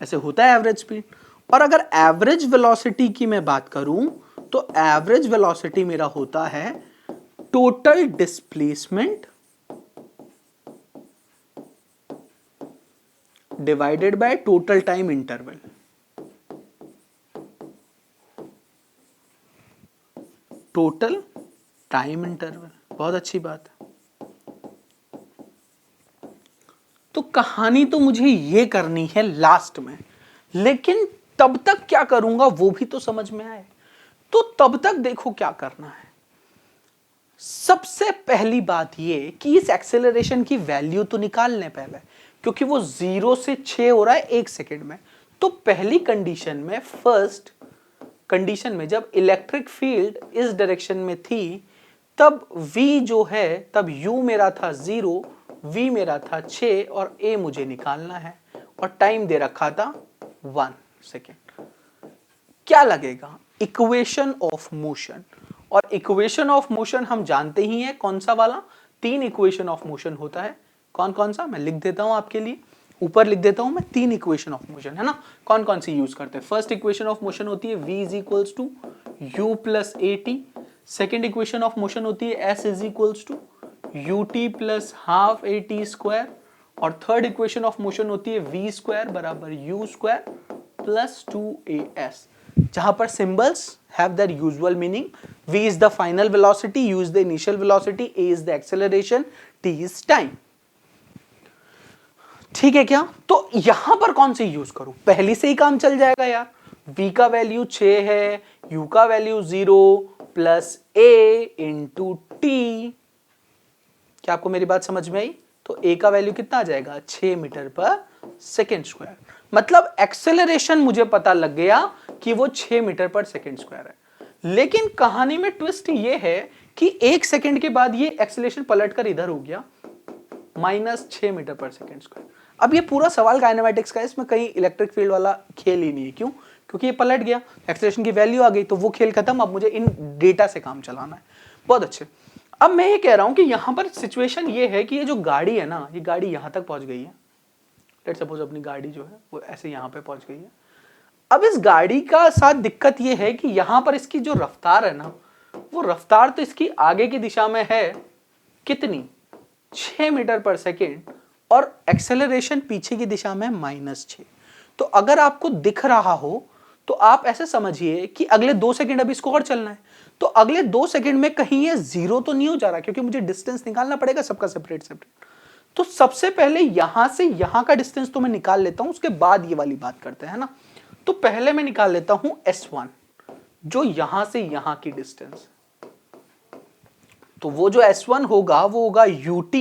ऐसे होता है एवरेज स्पीड। और अगर एवरेज वेलोसिटी की मैं बात करूं तो एवरेज वेलोसिटी मेरा होता है total displacement divided by total time interval. Total time interval, बहुत अच्छी बात है। तो कहानी तो मुझे ये करनी है लास्ट में, लेकिन तब तक क्या करूंगा वो भी तो समझ में आए। तो तब तक देखो क्या करना है। सबसे पहली बात ये कि इस एक्सेलरेशन की वैल्यू तो निकाल लें पहले, क्योंकि वो 0 से 6 हो रहा है 1 सेकेंड में। तो पहली कंडीशन में, फर्स्ट कंडीशन में, जब इलेक्ट्रिक फील्ड इस डायरेक्शन में थी तब v जो है, तब u मेरा था 0, v मेरा था 6 और a मुझे निकालना है और टाइम दे रखा था 1 सेकेंड। क्या लगेगा, इक्वेशन ऑफ मोशन। और इक्वेशन ऑफ मोशन हम जानते ही हैं कौन सा वाला, 3 इक्वेशन ऑफ मोशन होता है। कौन कौन सा, मैं लिख देता हूं आपके लिए। ऊपर लिख देता हूं मैं 3 इक्वेशन ऑफ मोशन, है ना। कौन कौन सी यूज करते हैं? फर्स्ट इक्वेशन ऑफ मोशन होती है v is equals to u plus a t. Second equation of motion होती है s is equals to u t plus half a t square. और थर्ड इक्वेशन ऑफ मोशन होती है v square बराबर u square plus 2as, जहां पर symbols have their usual meaning. v is the final velocity, u is the initial velocity, a is the acceleration, t is time. ठीक है क्या? तो यहां पर कौन सी यूज करूं? पहली से ही काम चल जाएगा यार। v का वैल्यू 6 है, u का value 0 plus a into T. क्या आपको मेरी बात समझ में आई? तो a का वैल्यू कितना आ जाएगा? 6 मीटर पर सेकेंड स्क्वायर। मतलब एक्सेलरेशन मुझे पता लग गया कि वो 6 मीटर पर सेकेंड स्क्वायर है। लेकिन कहानी में ट्विस्ट ये है कि 1 सेकेंड के बाद ये एक्सेलरेशन पलटकर इधर हो गया -6 मीटर पर सेकेंड स्क्वायर। अब ये पूरा सवाल काइनेमैटिक्स का है, इसमें कहीं इलेक्ट्रिक फील्ड वाला खेल ही नहीं है। क्यों? क्योंकि ये पलट गया, एक्सेलरेशन की वैल्यू आ गई, तो वो खेल खत्म। अब मुझे इन डेटा से काम चलाना है। बहुत अच्छे। अब मैं ये कह रहा हूं कि यहां पर सिचुएशन ये है कि ये जो गाड़ी है ना, ये गाड़ी यहां तक पहुंच गई है। लेट्स सपोज अपनी गाड़ी जो है वो ऐसे यहां पे पहुंच गई है। अब इस गाड़ी का साथ दिक्कत ये है कि यहां पर इसकी जो रफ्तार है ना, वो रफ्तार तो इसकी आगे की दिशा में है कितनी? 6 मीटर पर सेकेंड, और एक्सेलरेशन पीछे की दिशा में -6। तो अगर आपको दिख रहा हो तो आप ऐसे समझिए कि अगले 2 सेकंड अब इसको और चलना है। तो अगले 2 सेकंड में कहीं ये 0 तो नहीं हो जा रहा, क्योंकि मुझे डिस्टेंस निकालना पड़ेगा सबका सेपरेट सेपरेट। तो सबसे पहले यहां से यहां का डिस्टेंस तो मैं निकाल लेता हूं, उसके बाद ये वाली बात करते हैं ना। तो पहले मैं निकाल लेता हूं S1, जो यहां से यहां की डिस्टेंस। तो वो जो S1 होगा वो होगा ut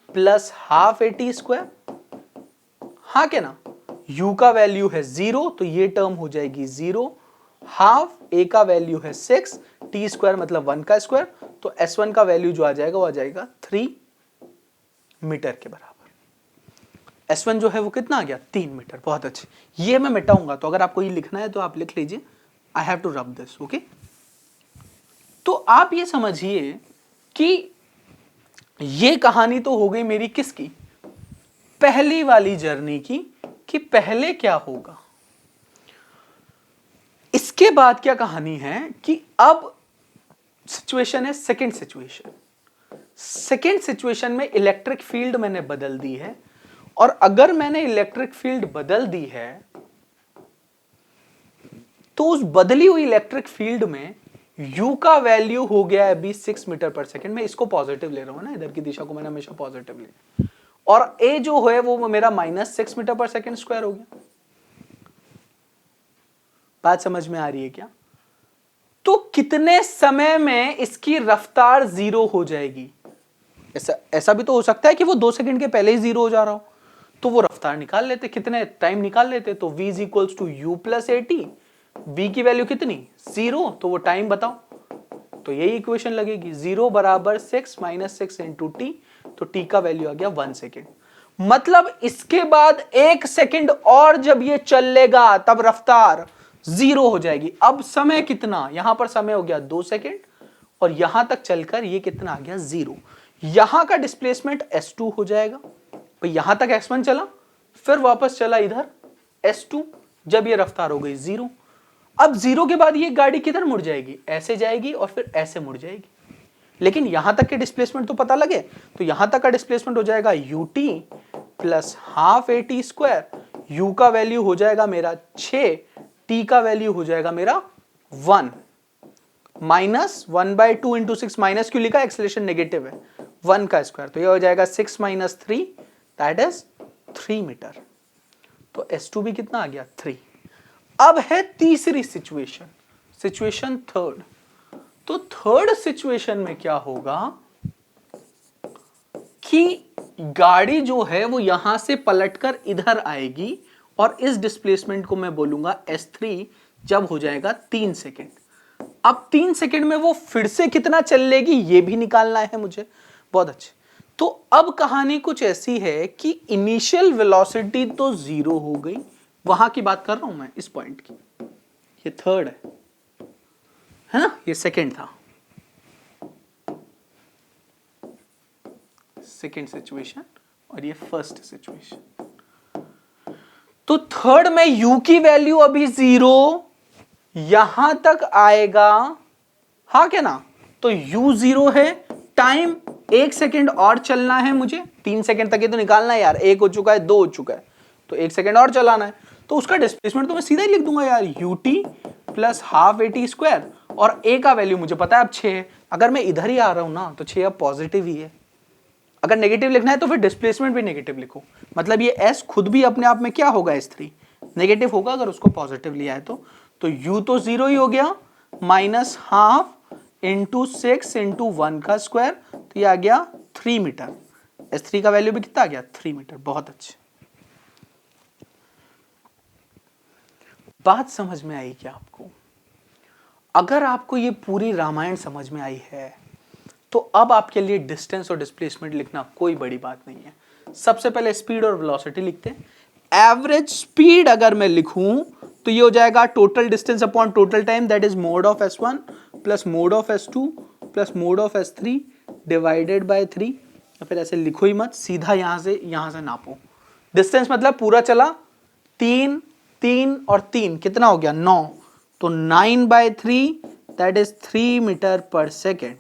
plus half AT square. हाँ क्या ना? u का वैल्यू है 0, तो ये टर्म हो जाएगी 0। हाफ a का वैल्यू है 6, t स्क्वायर मतलब 1 का स्क्वायर, तो S1 का वैल्यू जो आ जाएगा वो आ जाएगा 3 मीटर के बराबर। S1 जो है वो कितना आ गया? 3 मीटर। बहुत अच्छे। ये मैं मिटाऊंगा, तो अगर आपको ये लिखना है तो आप लिख लीजिए, I have to rub this. Okay, तो आप ये समझिए कि ये कहानी तो हो गई मेरी किसकी? पहली वाली जर्नी की, कि पहले क्या होगा। इसके बाद क्या कहानी है कि अब सिचुएशन है सेकंड सिचुएशन। सेकंड सिचुएशन में इलेक्ट्रिक फील्ड मैंने बदल दी है, और अगर मैंने इलेक्ट्रिक फील्ड बदल दी है तो उस बदली हुई इलेक्ट्रिक फील्ड में u का वैल्यू हो गया है अभी 6 मीटर पर सेकंड। मैं इसको पॉजिटिव ले रहा हूं ना, इधर की दिशा को मैंने हमेशा पॉजिटिव लिया, और a जो है वो मेरा -6 मीटर पर सेकंड स्क्वायर हो गया। बात समझ में आ रही है क्या? तो कितने समय में इसकी रफ्तार 0 हो जाएगी? ऐसा भी तो हो सकता है कि वो 2 सेकंड के पहले ही 0 हो जा रहा हो, तो वो रफ्तार निकाल लेते, कितने टाइम निकाल लेते। तो v is equals to u plus a t. v की वैल्यू कितनी? 0, तो वो टाइम बताओ। तो यही इक्वेशन लगेगी, 0 बराबर 6 माइनस 6 इंटू टी, तो t का वैल्यू आ गया 1 सेकेंड। मतलब इसके बाद 1 सेकेंड और जब ये चलेगा तब रफ्तार 0 हो जाएगी। अब समय कितना? यहां पर समय हो गया 2 सेकेंड, और यहां तक चलकर ये कितना आ गया? 0। यहां का डिस्प्लेसमेंट S2 हो जाएगा। तो यहां तक S1 चला, फिर वापस चला इधर S2, जब ये रफ्तार हो गई 0। अब 0 के बाद ये गाड़ी किधर मुड़ जाएगी? ऐसे जाएगी और फिर ऐसे मुड़ जाएगी। लेकिन यहां तक के डिस्प्लेसमेंट तो पता लगे, तो यहां तक का डिस्प्लेसमेंट हो जाएगा ut plus half AT square. u का वैल्यू हो जाएगा मेरा 6, t का वैल्यू हो जाएगा मेरा 1, माइनस 1/2 इंटू 6। माइनस क्यों लिखा? एक्सेलरेशन नेगेटिव है, 1 का स्क्वायर, तो ये हो जाएगा 6 माइनस 3, दैट इज 3 मीटर। तो S2 भी कितना आ गया? 3। अब है तीसरी सिचुएशन, सिचुएशन थर्ड। तो थर्ड सिचुएशन में क्या होगा कि गाड़ी जो है वो यहां से पलटकर इधर आएगी, और इस डिस्प्लेसमेंट को मैं बोलूंगा S3, जब हो जाएगा 3 सेकेंड। अब 3 सेकेंड में वो फिर से कितना चल लेगी ये भी निकालना है मुझे। बहुत अच्छे। तो अब कहानी कुछ ऐसी है कि इनिशियल वेलोसिटी तो 0 हो गई, वहां की बात कर रहा हूं मैं, इस पॉइंट की। ये थर्ड है ना, ये सेकेंड था, सेकेंड सिचुएशन, और ये फर्स्ट सिचुएशन। तो थर्ड में u की वैल्यू अभी 0 यहां तक आएगा, हाँ क्या ना? तो u 0 है, टाइम 1 सेकेंड और चलना है मुझे, 3 सेकेंड तक ये तो निकालना है यार, 1 हो चुका है, 2 हो चुका है, तो 1 सेकेंड और चलाना है। तो उसका डिस्प्लेसमेंट तो मैं सीधा ही लिख दूंगा यार, ut plus half AT square, और a का वैल्यू मुझे पता है अब 6 है। अगर मैं इधर ही आ रहा हूं ना तो 6 अब पॉजिटिव ही है। अगर नेगेटिव लिखना है तो फिर डिस्प्लेसमेंट भी नेगेटिव लिखो, मतलब ये s खुद भी अपने आप में क्या होगा, S3 नेगेटिव होगा अगर उसको पॉजिटिव लिया है तो u तो 0 ही हो गया, माइनस हाफ इंटू 6 इंटू 1 का स्क्वायर, तो ये आ गया 3 मीटर। S3 का वैल्यू भी कितना आ गया, 3 मीटर। बहुत अच्छे, बात समझ में आई क्या आपको? अगर आपको ये पूरी रामायण समझ में आई है तो अब आपके लिए डिस्टेंस और डिस्प्लेसमेंट लिखना कोई बड़ी बात नहीं है। सबसे पहले स्पीड और वेलोसिटी लिखते हैं। एवरेज स्पीड अगर मैं लिखूं तो ये हो जाएगा total distance upon total time, that is mode of S1 plus mode of S2 plus mode of S3 divided by 3। या फिर ऐसे लिखो ही मत, सीधा यहां से नापो। डिस्टेंस मतलब पूरा चला 3 3 और 3 कितना हो गया, 9, तो 9/3 that is 3 metre per second.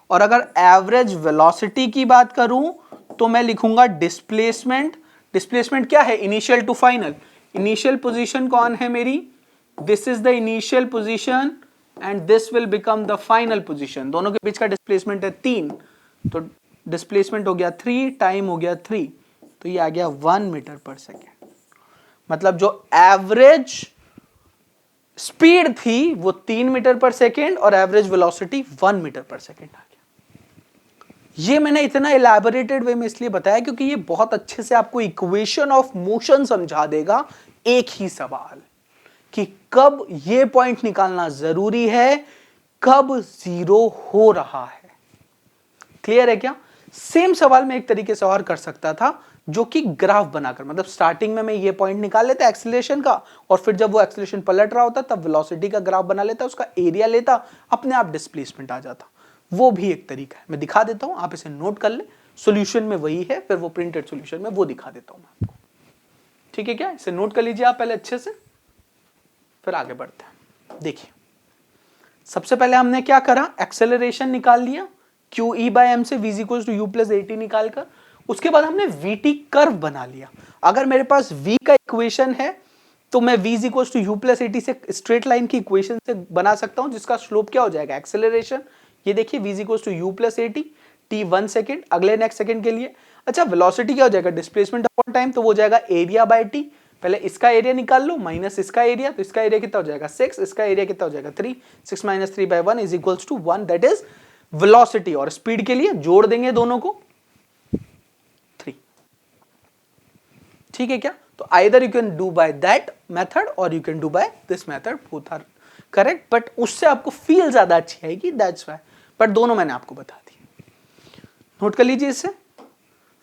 और अगर एवरेज वेलोसिटी की बात करूं तो मैं लिखूंगा डिस्प्लेसमेंट। डिस्प्लेसमेंट क्या है, initial to final. Initial position कौन है मेरी, this is the initial position and this will become the final position. दोनों के बीच का डिस्प्लेसमेंट है 3, तो डिस्प्लेसमेंट हो गया 3, टाइम हो गया 3, तो ये आ गया 1 मीटर पर सेकेंड। मतलब जो एवरेज स्पीड थी वो 3 मीटर पर सेकेंड और average velocity 1 metre per second आ गया। ये मैंने इतना इलैबोरेटेड वे में इसलिए बताया क्योंकि ये बहुत अच्छे से आपको इक्वेशन ऑफ मोशन समझा देगा एक ही सवाल, कि कब ये पॉइंट निकालना जरूरी है, कब जीरो हो रहा है। क्लियर है क्या? सेम सवाल मैं एक तरीके से और कर सकता था, जो कि ग्राफ बनाकर, मतलब स्टार्टिंग में मैं ये पॉइंट निकाल लेता एक्सीलरेशन का, और फिर जब वो एक्सीलरेशन पलट रहा होता तब वेलोसिटी का ग्राफ बना लेता, उसका एरिया लेता, अपने आप डिस्प्लेसमेंट आ जाता। वो भी एक तरीका है, मैं दिखा देता हूं, आप इसे नोट कर ले। सॉल्यूशन में वही है, फिर वो प्रिंटेड सॉल्यूशन में वो दिखा देता हूं मैं आपको। ठीक है क्या? इसे नोट कर लीजिए आप पहले अच्छे से, फिर आगे बढ़ते हैं। देखिए, सबसे पहले हमने क्या करा, एक्सेलरेशन निकाल लिया QE/m से v = u + at निकालकर। उसके बाद हमने vt कर्व बना लिया। अगर मेरे पास v का इक्वेशन है तो मैं v = u + at से स्ट्रेट लाइन की इक्वेशन से बना सकता हूं, जिसका स्लोप क्या हो जाएगा, एक्सेलरेशन। ये देखिए v = u + at, t 1 second, अगले नेक्स्ट सेकेंड के लिए। अच्छा, वेलोसिटी क्या हो जाएगा, डिस्प्लेसमेंट अपॉन टाइम, तो वो हो जाएगा एरिया बाय t। पहले इसका एरिया निकाल लो माइनस इसका एरिया, तो इसका एरिया कितना हो जाएगा 6, इसका एरिया कितना हो जाएगा 3, 6 - 3/1 = 1, दैट इज वेलोसिटी। और स्पीड के लिए जोड़ देंगे दोनों को 3। ठीक है क्या? तो either you can do by that method और you can do by this method, both are correct, but उससे आपको फील ज्यादा अच्छी आएगी, दैट्स व्हाई। बट दोनों मैंने आपको बता दी, नोट कर लीजिए इसे।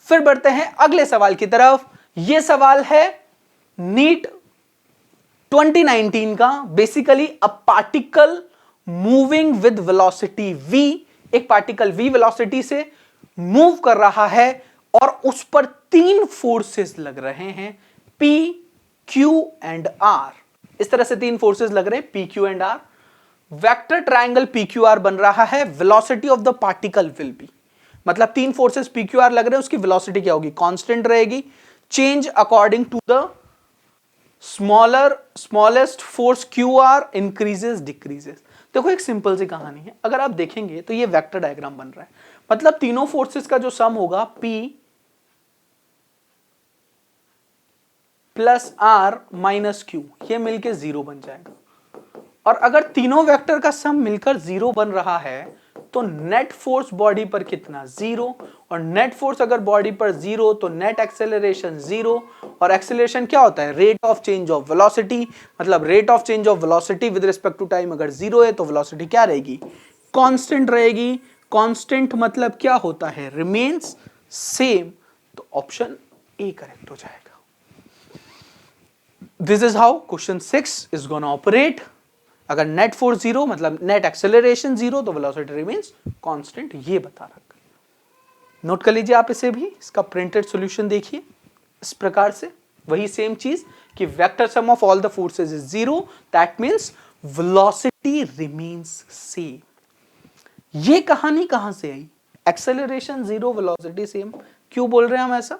फिर बढ़ते हैं अगले सवाल की तरफ। यह सवाल है नीट 2019 का, basically a particle moving with velocity v। एक पार्टिकल v वेलोसिटी से मूव कर रहा है और उस पर 3 फोर्सेस लग रहे हैं, P, Q एंड R। इस तरह से 3 फोर्सेस लग रहे हैं, P, Q and R। Vector triangle PQR बन रहा है, velocity of the particle will be, मतलब 3 फोर्सेस PQR लग रहे हैं, उसकी वेलोसिटी क्या होगी, कांस्टेंट रहेगी, change according to the smallest force QR increases decreases. देखो एक सिंपल सी कहानी है, अगर आप देखेंगे तो ये वेक्टर डायग्राम बन रहा है, मतलब तीनों फोर्सेस का जो सम होगा P + R - Q, ये मिलके 0 बन जाएगा। और अगर तीनों वेक्टर का सम मिलकर 0 बन रहा है तो नेट फोर्स बॉडी पर कितना, 0। और नेट फोर्स अगर बॉडी पर 0 तो नेट एक्सेलरेशन 0। और एक्सेलरेशन क्या होता है, rate of change of velocity, मतलब rate of change of velocity with respect to time अगर 0 है तो वेलोसिटी क्या रहेगी, कांस्टेंट रहेगी। कांस्टेंट मतलब क्या होता है, रिमेन्स सेम। तो ऑप्शन ए करेक्ट हो जाएगा। This is how question 6 is gonna operate. अगर नेट फोर्स 0 मतलब नेट एक्सेलरेशन 0 तो वेलोसिटी रिमेन्स कांस्टेंट, ये बता रखा है। नोट कर लीजिए आप इसे भी, इसका प्रिंटेड सॉल्यूशन देखिए इस प्रकार से। वही सेम चीज कि vector sum of all the forces is 0, that means velocity remains same. ये कहानी कहां से आई? Acceleration 0, velocity same. क्यों बोल रहे हैं हम ऐसा?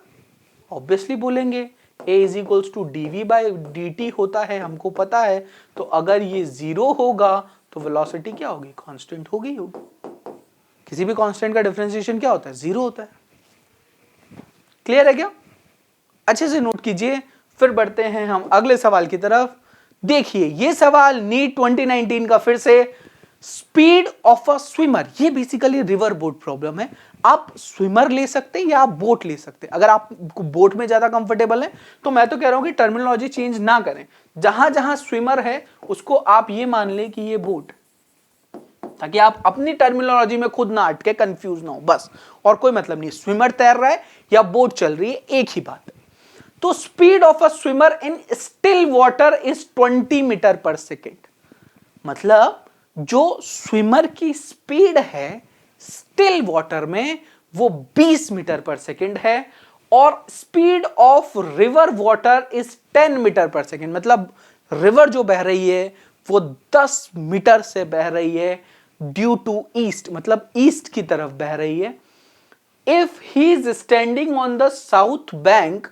ऑब्वियसली बोलेंगे a is equals to dv/dt होता है, हमको पता है। तो अगर ये 0 होगा तो वेलोसिटी क्या होगी? कांस्टेंट होगी। किसी भी कांस्टेंट का डिफरेंशिएशन क्या होता है? 0 होता है। क्लियर है क्या? अच्छे से नोट कीजिए। फिर बढ़ते हैं हम अगले सवाल की तरफ। देखिए ये सवाल नीट 2019 का फिर से, स्पीड ऑफ अ स्विमर। ये बेसिकली रिवर बोट प्रॉब्लम है। आप स्विमर ले सकते हैं या आप बोट ले सकते हैं। अगर आप बोट में ज्यादा कंफर्टेबल है तो मैं तो कह रहा हूं कि टर्मिनोलॉजी चेंज ना करें। जहां जहां स्विमर है उसको आप ये मान लें कि ये बोट, ताकि आप अपनी टर्मिनोलॉजी में खुद ना अटके, कंफ्यूज ना हो, बस। और कोई मतलब नहीं, स्विमर तैर रहा है या बोट चल रही है, एक ही बात है। तो speed of a swimmer in still water is 20 metre per second. मतलब जो स्विमर की स्पीड है स्टिल वाटर में वो 20 मीटर पर सेकेंड है, और speed of river water is 10 metre per second. मतलब रिवर जो बह रही है वो 10 मीटर से बह रही है, ड्यू टू ईस्ट, मतलब ईस्ट की तरफ बह रही है। If he is standing on the south bank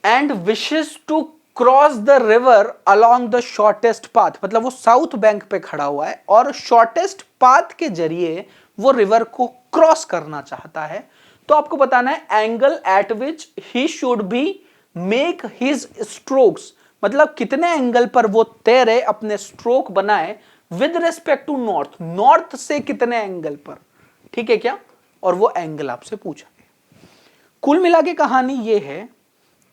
and wishes to cross the river along the shortest path, मतलब वो साउथ बैंक पे खड़ा हुआ है और शॉर्टेस्ट पाथ के जरिए वो रिवर को क्रॉस करना चाहता है। तो आपको बताना है angle at which he should be make his strokes, मतलब कितने एंगल पर वो तैरे, अपने स्ट्रोक बनाए with respect to north, north से कितने एंगल पर। ठीक है क्या? और वो एंगल आपसे पूछा गया। कुल मिला के कहानी ये है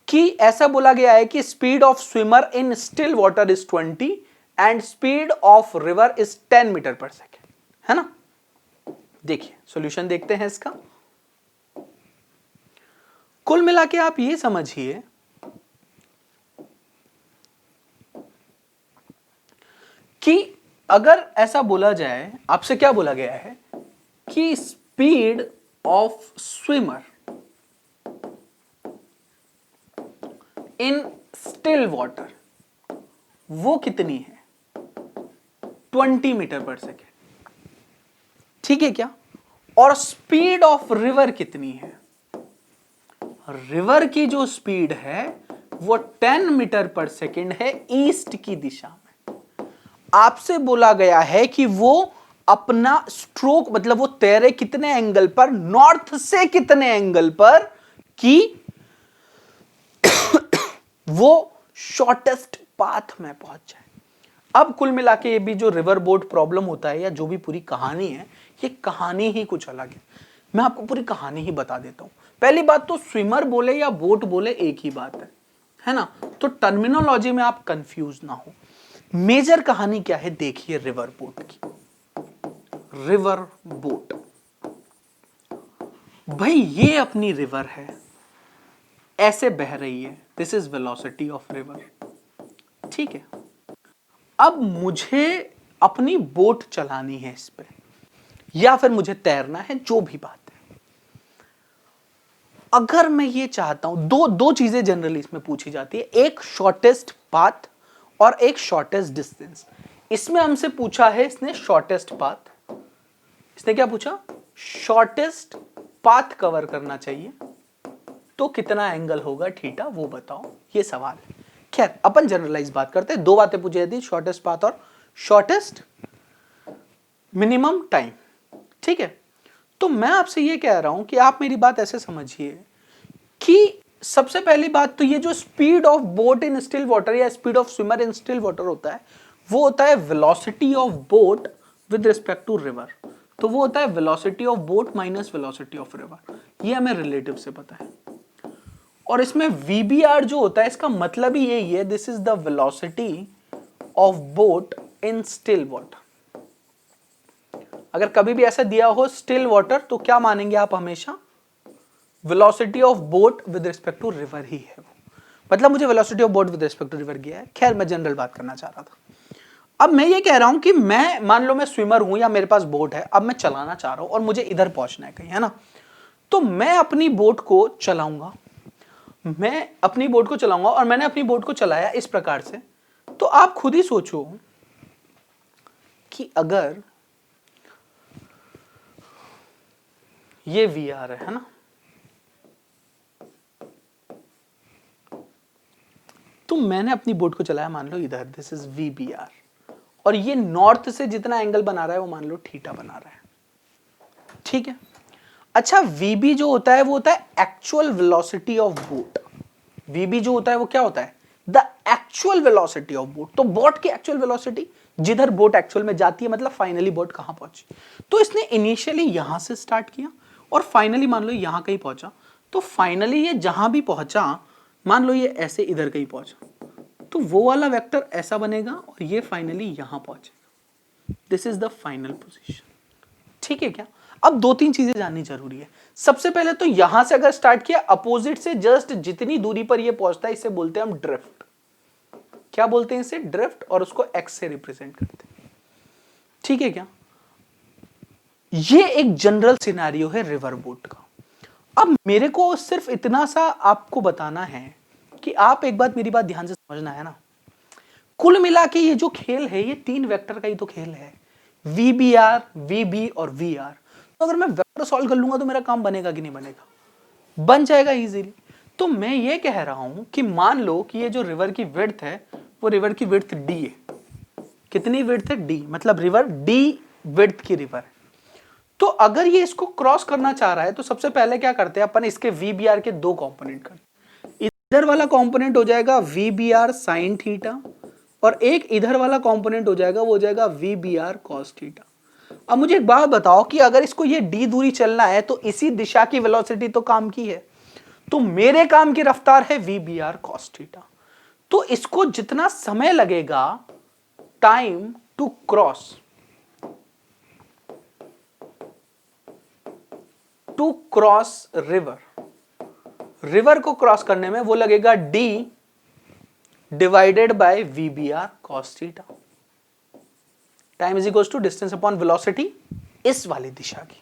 कि ऐसा बोला गया है कि speed of swimmer in still water is 20 and speed of river is 10 metre per second, है ना? देखिए सॉल्यूशन देखते हैं इसका। कुल मिला के आप ये समझिए कि अगर ऐसा बोला जाए, आपसे क्या बोला गया है कि speed of swimmer in still water वो कितनी है? 20 मीटर पर सेकेंड। ठीक है क्या? और स्पीड ऑफ रिवर कितनी है? रिवर की जो स्पीड है वो 10 मीटर पर सेकेंड है ईस्ट की दिशा में। आपसे बोला गया है कि वो अपना स्ट्रोक, मतलब वो तैरे कितने एंगल पर, नॉर्थ से कितने एंगल पर, कि वो शॉर्टेस्ट पाथ में पहुंच जाए। अब कुल मिला के ये भी जो रिवर बोट प्रॉब्लम होता है या जो भी पूरी कहानी है, ये कहानी ही कुछ अलग है। मैं आपको पूरी कहानी ही बता देता हूं। पहली बात तो स्विमर बोले या बोट बोले एक ही बात है ना? तो टर्मिनोलॉजी में आप कंफ्यूज ना हो। मेजर कहानी क्या है देखिए रिवर बोट की। रिवर बोट, भाई ये अपनी रिवर है, ऐसे बह रही है, this is velocity of river. ठीक है, अब मुझे अपनी बोट चलानी है इस पे, या फिर मुझे तैरना है, जो भी बात है। अगर मैं ये चाहता हूं, दो चीजें जनरली इसमें पूछी जाती है, एक शॉर्टेस्ट पाथ और एक शॉर्टेस्ट डिस्टेंस। इसमें हमसे पूछा है इसने शॉर्टेस्ट पाथ। इसने क्या पूछा? शॉर्टेस्ट पाथ कवर करना चाहिए तो कितना एंगल होगा थीटा, वो बताओ, ये सवाल है। खैर अपन जनरलाइज बात करते हैं। दो बातें पूछी जाती, शॉर्टेस्ट पाथ और शॉर्टेस्ट मिनिमम टाइम। ठीक है, तो मैं आपसे ये कह रहा हूं कि आप मेरी बात ऐसे समझिए कि सबसे पहली बात तो ये जो speed of boat in still water या speed of swimmer in still water होता है, वो होता है velocity of boat with respect to river. तो वो होता है velocity of boat minus velocity of river. ये हमें रिलेटिव से पता है। और इसमें VBR जो होता है इसका मतलब ही यही है, this is the velocity of boat in still water. अगर कभी भी ऐसा दिया हो स्टिल वाटर तो क्या मानेंगे आप हमेशा? Velocity of boat with respect to river ही है वो, मतलब मुझे velocity of boat with respect to river गया है। खैर मैं जनरल बात करना चाह रहा था। अब मैं ये कह रहा हूं कि मैं, मान लो मैं स्विमर हूं या मेरे पास बोट है, अब मैं चलाना चाह रहा हूं और मुझे इधर पहुंचना है कहीं, है ना? तो मैं अपनी बोट को चलाऊंगा। मैं अपनी बोट को चलाऊंगा और मैंने अपनी बोट को चलाया इस प्रकार से, तो आप खुद ही सोचो कि अगर ये वी आर है ना, तो मैंने अपनी बोट को चलाया मान लो इधर, this is v B r, और ये नॉर्थ से जितना एंगल बना रहा है वो मान लो थीटा बना रहा है, ठीक है। अच्छा, वीबी जो होता है वो होता है एक्चुअल वेलोसिटी ऑफ बोट। वीबी जो होता है वो क्या होता है? The actual velocity of boat. तो बोट की एक्चुअल वेलोसिटी, जिधर बोट एक्चुअल में जाती है, मतलब फाइनली बोट कहां पहुंची। तो इसने इनिशियली यहां से स्टार्ट किया और फाइनली मान लो यहां कहीं पहुंचा, तो फाइनली ये जहां भी पहुंचा, मान लो ये ऐसे इधर कहीं पहुंचा, तो वो वाला वेक्टर ऐसा बनेगा और ये फाइनली यहां पहुंचेगा। This is the final position, ठीक है क्या। अब दो तीन चीजें जाननी जरूरी है। सबसे पहले तो यहां से अगर स्टार्ट किया, अपोजिट से जस्ट जितनी दूरी पर ये पहुंचता है, इसे बोलते हैं हम ड्रिफ्ट। क्या बोलते हैं इसे? ड्रिफ्ट, और उसको एक्स से रिप्रेजेंट करते हैं, ठीक है क्या। ये एक जनरल सिनेरियो है रिवर बोट का। अब मेरे को सिर्फ इतना सा आपको बताना है कि आप एक बात, मेरी बात ध्यान से समझना है ना, कुल मिला के ये जो खेल है, ये तीन वेक्टर का ही तो खेल है, we B r, v b और वी आर। तो अगर मैं वेक्टर सॉल्व कर लूंगा तो मेरा काम बनेगा कि नहीं बनेगा? बन जाएगा इजीली। तो मैं ये कह रहा हूं कि मान लो कि ये जो रिवर की विड्थ है, वो रिवर की विड्थ डी है। कितनी विड्थ है? डी, मतलब रिवर डी विड्थ की रिवर है। तो अगर ये इसको क्रॉस करना चाह रहा है, तो सबसे पहले क्या करते हैं अपन, इसके वी बी आर के दो कॉम्पोनेंट करते। इधर वाला कॉम्पोनेंट हो जाएगा v B are sine theta, और एक इधर वाला कंपोनेंट हो जाएगा, वो हो जाएगा v B are cos theta. अब मुझे एक बात बताओ कि अगर इसको ये डी दूरी चलना है, तो इसी दिशा की वेलोसिटी तो काम की है, तो मेरे काम की रफ्तार है we B are cos theta. तो इसको जितना समय लगेगा टाइम टू क्रॉस रिवर को क्रॉस करने में वो लगेगा D divided by V B are cos theta. Time is equal to distance upon velocity इस वाली दिशा की।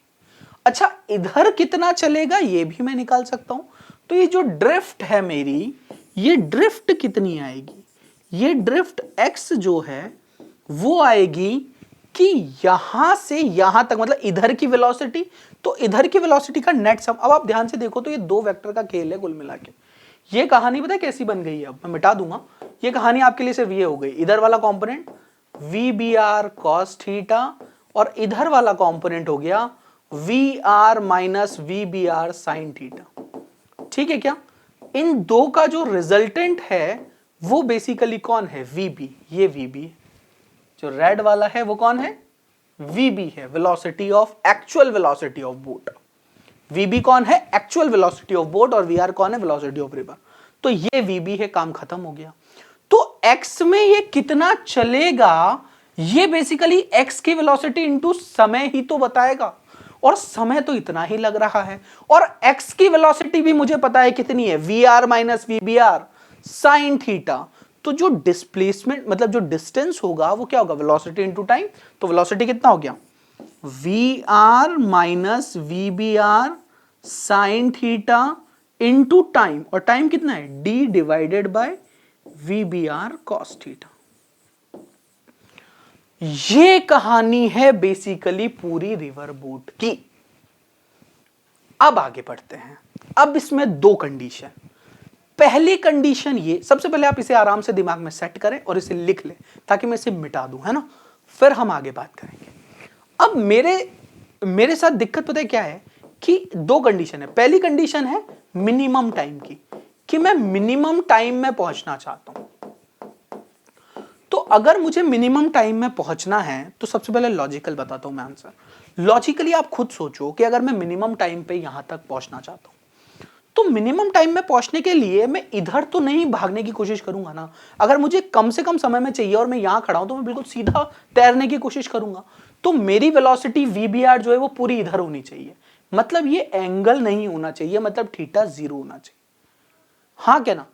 अच्छा, इधर कितना चलेगा ये भी मैं निकाल सकता हूं। तो ये जो ड्रिफ्ट है मेरी, ये ड्रिफ्ट कितनी आएगी? ये ड्रिफ्ट x जो है वो आएगी कि यहां से यहां तक, मतलब इधर की वेलोसिटी, तो इधर की वेलोसिटी का नेट सम। अब आप ध्यान से देखो तो ये दो वेक्टर का खेल है कुल मिला के। ये कहानी पता है कैसी बन गई है? अब मैं मिटा दूंगा ये कहानी, आपके लिए सिर्फ ये हो गई, इधर वाला component V B are cos theta, और इधर वाला कंपोनेंट हो गया V R minus V B are sine theta, ठीक है क्या। इन दो का जो रिजल्टेंट है वो बेसिकली कौन है? We B. ये वी बी है, जो रेड वाला है वो कौन है? वी बी है, velocity of, actual velocity of boat. V B कौन है? एक्चुअल वेलोसिटी ऑफ बोट, और वी आर कौन है? Velocity of river. तो ये वी बी है, काम खत्म हो गया। तो x में ये कितना चलेगा, ये बेसिकली x की वेलोसिटी इनटू समय ही तो बताएगा, और समय तो इतना ही लग रहा है, और x की वेलोसिटी भी मुझे पता है कितनी है, V R minus V B are sine theta. तो जो डिस्प्लेसमेंट, मतलब जो डिस्टेंस होगा वो क्या होगा? Velocity into time. तो वेलोसिटी कितना हो गया? V R minus V B are sine theta into time, और टाइम कितना है? d divided by V B are cos theta. ये कहानी है बेसिकली पूरी रिवर बोट की। अब आगे बढ़ते हैं। अब इसमें दो कंडीशन। पहली कंडीशन ये, सबसे पहले आप इसे आराम से दिमाग में सेट करें और इसे लिख लें ताकि मैं इसे मिटा दूं, है ना, फिर हम आगे बात करेंगे। अब मेरे साथ दिक्कत पता है क्या है कि दो कंडीशन है। पहली कंडीशन है मिनिमम टाइम की, कि मैं मिनिमम टाइम में पहुंचना चाहता हूं। तो अगर मुझे मिनिमम टाइम में पहुंचना है, तो सबसे पहले लॉजिकल बताता हूं मैं आंसर। लॉजिकली आप खुद सोचो कि अगर मैं मिनिमम टाइम पे यहां तक पहुंचना चाहता हूं, तो मिनिमम टाइम में पहुंचने के लिए मैं इधर तो नहीं भागने की कोशिश करूंगा ना। अगर मुझे कम से कम समय में चाहिए और मैं यहां खड़ा हूं, तो मैं बिल्कुल सीधा तैरने की कोशिश करूंगा। तो मेरी वेलोसिटी वी बी आर जो है वो पूरी इधर होनी चाहिए, मतलब ये एंगल नहीं होना चाहिए, मतलब थीटा 0 होना चाहिए। हाँ क्या ना?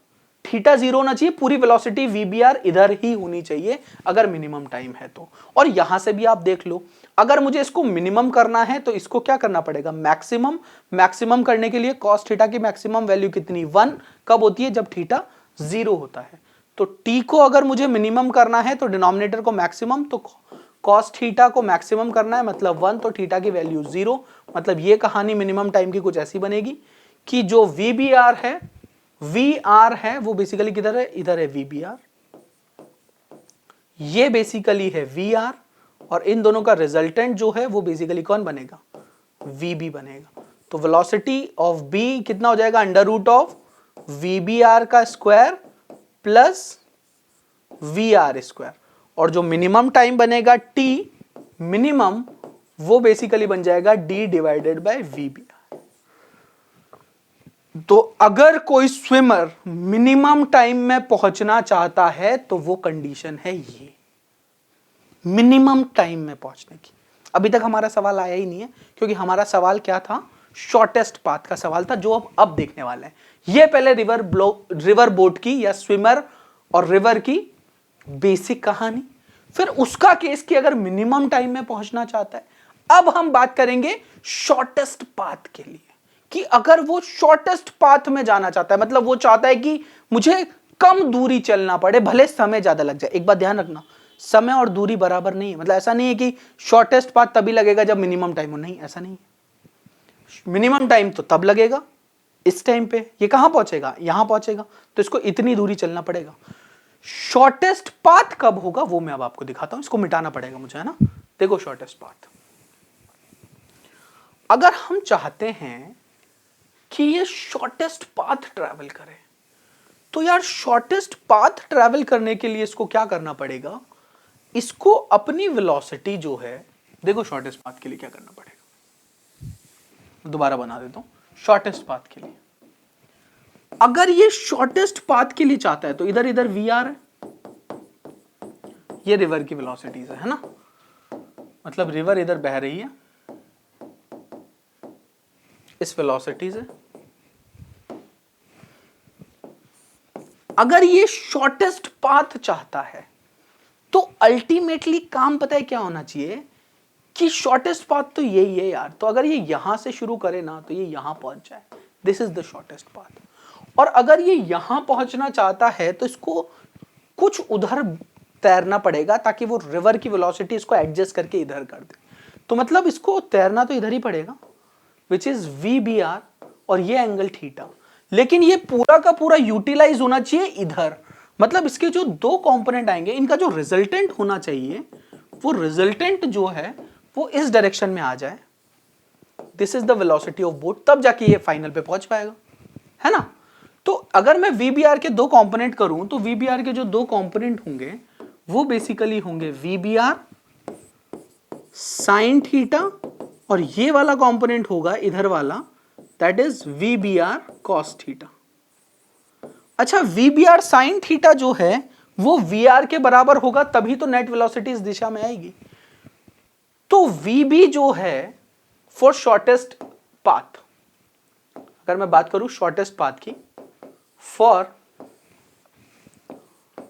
थीटा जीरो होना चाहिए, पूरी वेलोसिटी वीबीआर इधर ही होनी चाहिए अगर मिनिमम टाइम है तो। और यहां से भी आप देख लो, अगर मुझे इसको मिनिमम करना है तो इसको क्या करना पड़ेगा, मैक्सिमम। मैक्सिमम करने के लिए कॉस थीटा की मैक्सिमम वैल्यू कितनी, 1 कब होती है, जब थीटा 0 होता है। तो t को अगर मुझे मिनिमम करना है तो डिनोमिनेटर को मैक्सिमम, तो कॉस थीटा को मैक्सिमम करना है मतलब 1, तो थीटा की वैल्यू 0। मतलब ये कहानी मिनिमम टाइम की कुछ ऐसी बनेगी कि जो वीबीआर है, वीआर है वो बेसिकली किधर है, इधर है वीबीआर, ये बेसिकली है वीआर, और इन दोनों का रिजल्टेंट जो है वो बेसिकली कौन बनेगा, वीबी बनेगा। तो वेलोसिटी ऑफ बी कितना हो जाएगा, अंडर रूट ऑफ वीबीआर का स्क्वायर प्लस वीआर स्क्वायर, और जो मिनिमम टाइम बनेगा टी मिनिमम, वो बेसिकली बन जाएगा डी डिवाइडेड बाय वीबीआर। तो अगर कोई स्विमर मिनिमम टाइम में पहुंचना चाहता है तो वो कंडीशन है ये, मिनिमम टाइम में पहुंचने की। अभी तक हमारा सवाल आया ही नहीं है, क्योंकि हमारा सवाल क्या था, शॉर्टेस्ट पाथ का सवाल था, जो अब देखने वाले हैं। ये पहले रिवर बोट की या स्विमर और रिवर की बेसिक कहानी, फिर उसका केस कि अगर मिनिमम टाइम में पहुंचना चाहता है। अब हम बात करेंगे शॉर्टेस्ट पाथ के लिए, कि अगर वो शॉर्टेस्ट पाथ में जाना चाहता है, मतलब वो चाहता है कि मुझे कम दूरी चलना पड़े, भले समय ज्यादा लग जाए। एक बात ध्यान रखना, समय और दूरी बराबर नहीं है। मतलब ऐसा नहीं है कि शॉर्टेस्ट पाथ तभी लगेगा जब मिनिमम टाइम हो, नहीं, ऐसा नहीं है। मिनिमम टाइम तो तब लगेगा इस टाइम पे, ये कहां पहुंचेगा, यहां पहुंचेगा, तो इसको इतनी दूरी चलना पड़ेगा। शॉर्टेस्ट पाथ कब होगा वो मैं अब आपको दिखाता हूं, इसको मिटाना पड़ेगा मुझे, है ना। देखो शॉर्टेस्ट पाथ, अगर हम चाहते हैं कि ये शॉर्टेस्ट पाथ ट्रैवल करे, तो यार शॉर्टेस्ट पाथ ट्रैवल करने के लिए इसको क्या करना पड़ेगा, इसको अपनी वेलोसिटी जो है, देखो शॉर्टेस्ट पाथ के लिए क्या करना पड़ेगा, दोबारा बना देता हूं। शॉर्टेस्ट पाथ के लिए अगर ये शॉर्टेस्ट पाथ के लिए चाहता है तो इधर इधर वी आर है, ये रिवर की वेलोसिटीज है ना, मतलब रिवर इधर बह रही है, इस वेलोसिटी से। अगर ये शॉर्टेस्ट पाथ चाहता है तो अल्टीमेटली काम पता है क्या होना चाहिए, कि शॉर्टेस्ट पाथ तो यही है यार, तो अगर ये यहां से शुरू करे ना तो ये यहां पहुंच जाए, this is the shortest path. और अगर ये यहां पहुंचना चाहता है तो इसको कुछ उधर तैरना पड़ेगा, ताकि वो रिवर की वेलोसिटी इसको एडजस्ट करके इधर कर दे। तो मतलब इसको तैरना तो इधर ही पड़ेगा, विच इज वीबीआर, और ये एंगल थीटा। लेकिन ये पूरा का पूरा यूटिलाइज होना चाहिए इधर, मतलब इसके जो दो कंपोनेंट आएंगे, इनका जो रिजल्टेंट होना चाहिए, वो रिजल्टेंट जो है वो इस डायरेक्शन में आ जाए। This is the velocity of boat, तब जाके ये फाइनल पे पहुंच पाएगा, है ना। तो अगर मैं वीबीआर के दो कंपोनेंट करूं, तो वीबीआर के जो दो कंपोनेंट होंगे वो बेसिकली होंगे वीबीआर साइन थीटा, और ये वाला कंपोनेंट होगा इधर वाला, that is VBR cos theta. अच्छा, वीबीआर साइन थीटा जो है वो वीआर के बराबर होगा, तभी तो नेट वेलोसिटी इस दिशा में आएगी। तो वीबी जो है फॉर शॉर्टेस्ट पाथ, अगर मैं बात करूं शॉर्टेस्ट पाथ की, फॉर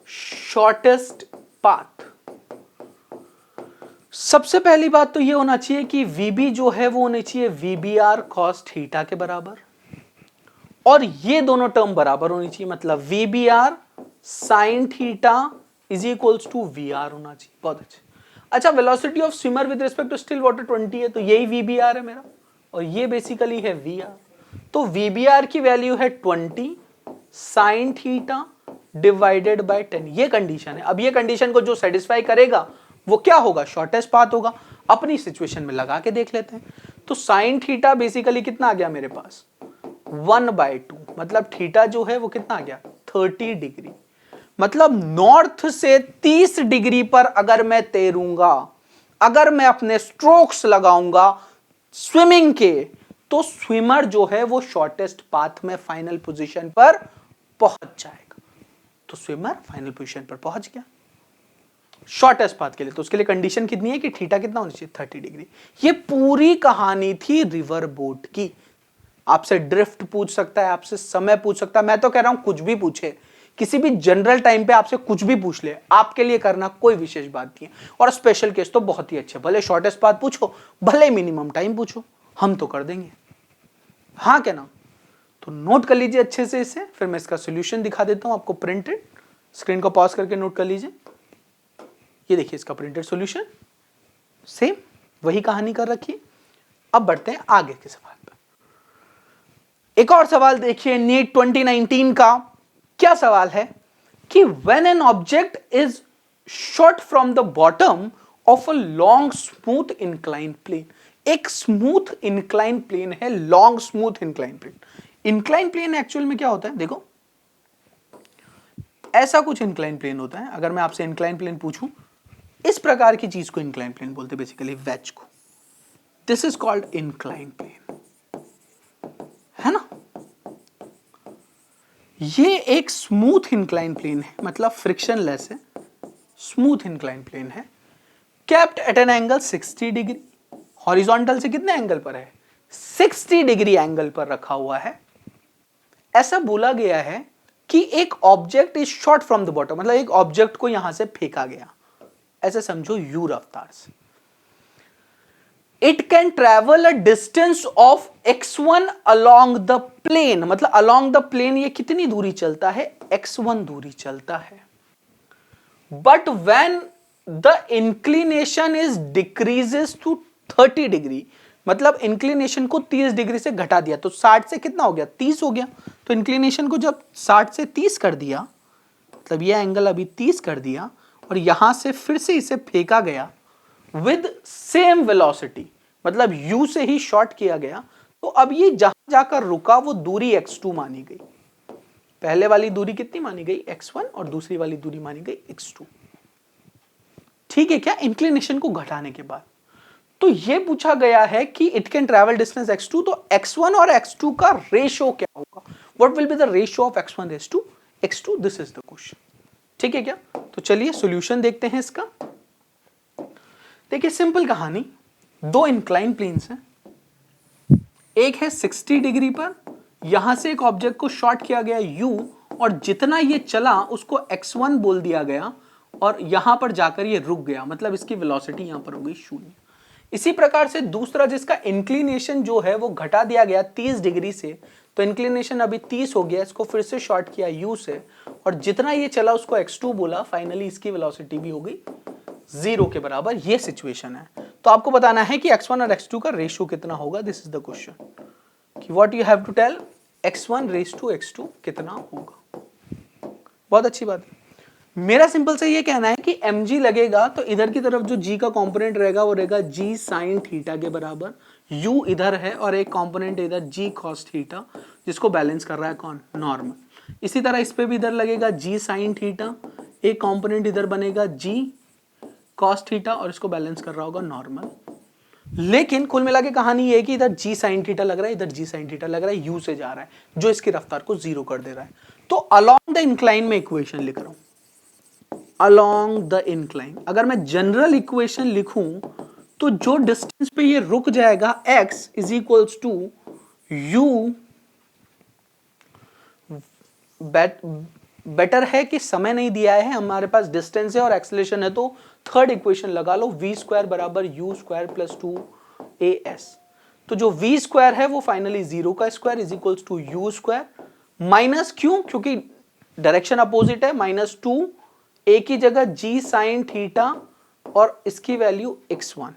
शॉर्टेस्ट पाथ, सबसे पहली बात तो ये होना चाहिए कि वीबी जो है वो होनी चाहिए वीबीआर कॉस थीटा के बराबर, और ये दोनों टर्म बराबर होनी चाहिए, मतलब VBR sine theta is equals to VR होना चाहिए। बहुत अच्छे। अच्छा, velocity of swimmer with respect to still water 20 है, तो यही वीबीआर है मेरा, और ये बेसिकली है वीआर। तो वीबीआर की वैल्यू है 20 साइन थीटा डिवाइडेड बाय 10, ये कंडीशन है। अब ये कंडीशन को जो सेटिस्फाई करेगा वो क्या होगा, शॉर्टेस्ट पाथ होगा। अपनी सिचुएशन में लगा के देख लेते हैं। तो साइन थीटा बेसिकली कितना आ गया मेरे पास, 1/2, मतलब थीटा जो है वो कितना आ गया, 30 डिग्री। मतलब नॉर्थ से 30 डिग्री पर अगर मैं तैरूंगा, अगर मैं अपने स्ट्रोक्स लगाऊंगा स्विमिंग के, तो स्विमर जो है वो शॉर्टेस्ट पाथ में फाइनल पोजीशन पर पहुंच जाएगा। तो स्विमर फाइनल पोजीशन पर पहुंच गया शॉर्टेस्ट पाथ के लिए। तो उसके लिए कंडीशन कितनी है कि थीटा कितना होना चाहिए, 30 डिग्री। ये पूरी कहानी थी रिवर बोट की। आपसे ड्रिफ्ट पूछ सकता है, आपसे समय पूछ सकता है, मैं तो कह रहा हूं कुछ भी पूछे, किसी भी जनरल टाइम पे आपसे कुछ भी पूछ ले, आपके लिए करना कोई विशेष बात नहीं है। और स्पेशल केस तो बहुत ही अच्छे, भले शॉर्टेस्ट पाथ पूछो, भले मिनिमम टाइम पूछो, हम तो कर देंगे। हाँ क्या ना? तो नोट कर लीजिए अच्छे से इसे, फिर मैं इसका सोल्यूशन दिखा देता हूं आपको प्रिंटेड। स्क्रीन को पॉज करके नोट कर लीजिए। ये देखिए इसका प्रिंटेड सॉल्यूशन, सेम वही कहानी कर रखी है। अब बढ़ते हैं आगे के सवाल पर। एक और सवाल देखिए नीट 2019 का। क्या सवाल है कि when an object is shot from the bottom of a long smooth incline plane. एक स्मूथ इंक्लाइन प्लेन है, long smooth incline plane. Incline plane actual में क्या होता है, देखो ऐसा कुछ इंक्लाइन प्लेन होता है। अगर मैं आपसे इंक्लाइन प्लेन पूछूं, इस प्रकार की चीज को इंक्लाइन प्लेन बोलते हैं, बेसिकली वेज को। This is called incline plane, है ना। ये एक स्मूथ इंक्लाइन प्लेन है, मतलब फ्रिक्शन लेस है, स्मूथ इंक्लाइन प्लेन है, kept at an angle 60 degree. Horizontal से कितने एंगल पर है? 60 डिग्री एंगल पर रखा हुआ है। ऐसा बोला गया है कि एक object is shot from the bottom, मतलब एक ऑब्जेक्ट को यहां से फेंका गया, ऐसे समझो u रफ्तार से। It can travel a distance of x1 along the plane, मतलब अलोंग द प्लेन ये कितनी दूरी चलता है? x1 दूरी चलता है। But when the inclination is decreases to 30 degree, मतलब इंक्लिनेशन को 30 डिग्री से घटा दिया, तो 60 से कितना हो गया? 30 हो गया। तो इंक्लिनेशन को जब 60 से 30 कर दिया, मतलब ये एंगल अभी 30 कर दिया, और यहां से फिर से इसे फेंका गया विद सेम वेलोसिटी, मतलब u से ही शॉर्ट किया गया, तो अब ये जहां जाकर रुका वो दूरी x2 मानी गई। पहले वाली दूरी कितनी मानी गई? x1, और दूसरी वाली दूरी मानी गई x2। ठीक है क्या? इंक्लिनेशन को घटाने के बाद। तो ये पूछा गया है कि it can travel distance x2, तो x1 और x2 का रेशियो क्या होगा? What will be the ratio of x1 raise to x2? This is the question. ठीक है क्या? तो चलिए सॉल्यूशन देखते हैं इसका। देखिए सिंपल कहानी, दो इंक्लाइन प्लेन्स हैं, एक है 60 डिग्री पर, यहां से एक ऑब्जेक्ट को शॉर्ट किया गया u, और जितना ये चला उसको x1 बोल दिया गया, और यहां पर जाकर ये रुक गया, मतलब इसकी वेलोसिटी यहां पर हो गई 0। इसी प्रकार से दूसरा जिसका इंक्लिनेशन जो है वो घटा दिया गया 30 डिग्री से, तो इंक्लिनेशन अभी 30 हो गया, इसको फिर से शॉर्ट किया u से, और जितना ये चला उसको x2 बोला, फाइनली इसकी वेलोसिटी भी हो गई 0 के बराबर। ये सिचुएशन है। तो आपको बताना है कि x1 और x2 का रेशियो कितना होगा। दिस इज द क्वेश्चन कि what you have to tell, x1 raise to x2 कितना होगा। बहुत अच्छी बात है। मेरा सिंपल से ये कहना है कि mg लगेगा तो इधर की तरफ जो g का कंपोनेंट रहेगा वो रहेगा g sin थीटा के बराबर, u इधर है और एक कंपोनेंट इधर g cos थीटा, जिसको बैलेंस कर रहा है कौन? नॉर्मल। इसी तरह इस पे भी इधर लगेगा g sin थीटा, एक कंपोनेंट इधर बनेगा g cos थीटा, और इसको बैलेंस कर रहा होगा नॉर्मल। लेकिन कुल मिला के कहानी ये है कि इधर g sin थीटा लग रहा है, इधर g sin थीटा लग रहा है, u से जा रहा है, जो इसकी रफ्तार को 0 कर दे रहा है। तो अलोंग द इंक्लाइन में इक्वेशन लिख रहा हूं, अलोंग द इंक्लाइन। अगर मैं जनरल इक्वेशन लिखूं तो जो डिस्टेंस पे ये रुक जाएगा x is equals to u, better है कि समय नहीं दिया है, हमारे पास डिस्टेंस है और एक्सेलरेशन है, तो थर्ड इक्वेशन लगा लो, v स्क्वायर बराबर u स्क्वायर प्लस 2as। तो जो v स्क्वायर है वो फाइनली 0 का square is equals to u square, minus क्यों? क्योंकि डायरेक्शन अपोजिट है, -2 a की जगह g sin थीटा और इसकी वैल्यू x1।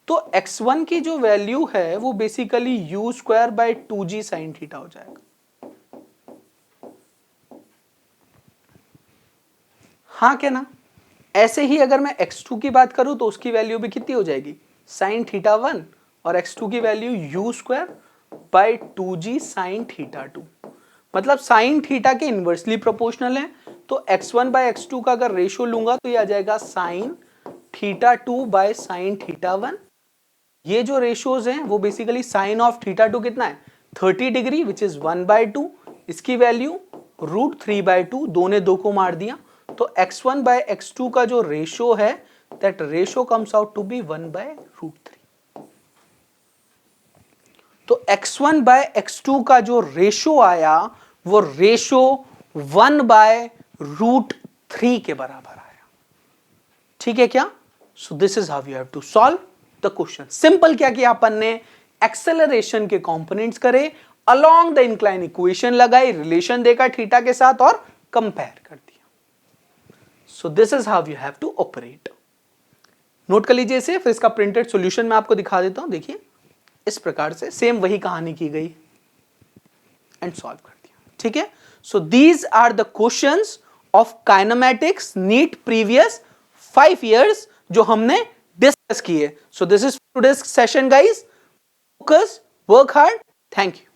तो x1 की जो वैल्यू है वो basically u square by 2g sin theta हो जाएगा। हाँ क्या ना? ऐसे ही अगर मैं x2 की बात करूं तो उसकी वैल्यू भी कितनी हो जाएगी? sin थीटा 1, और x2 की value u square by 2g sin theta 2, मतलब sin थीटा के इनवर्सली प्रोपोर्शनल है। तो x1 बाय x2 का अगर रेशियो लूंगा तो ये आ जाएगा sin theta 2 by sin theta 1। ये जो रेशियोज हैं वो बेसिकली sin ऑफ थीटा 2 कितना है? 30 डिग्री, विच इज 1/2, इसकी वैल्यू √3/2, दो ने दो को मार दिया, तो x1 बाय x2 का जो रेशियो है that ratio comes out to be 1/√3। तो x1 बाय x2 का जो रेशियो आया वो रेशियो 1/√3 के बराबर आया। ठीक है क्या? So this is how you have to solve the question. Simple क्या किया अपन ने, एक्सेलरेशन के कंपोनेंट्स करे, अलोंग द इंक्लाइन इक्वेशन लगाई, रिलेशन देखा थीटा के साथ और कंपेयर कर दिया। So this is how you have to operate. Note कर लीजिए इसे, फिर इसका प्रिंटेड सॉल्यूशन मैं आपको दिखा देता हूं। देखिए इस प्रकार से सेम वही कहानी की गई एंड सॉल्व कर दिया। ठीक है, so these are the questions of kinematics NEET previous 5 years जो हमने डिस्कस किए। So this is today's session guys. Focus, work hard, thank you.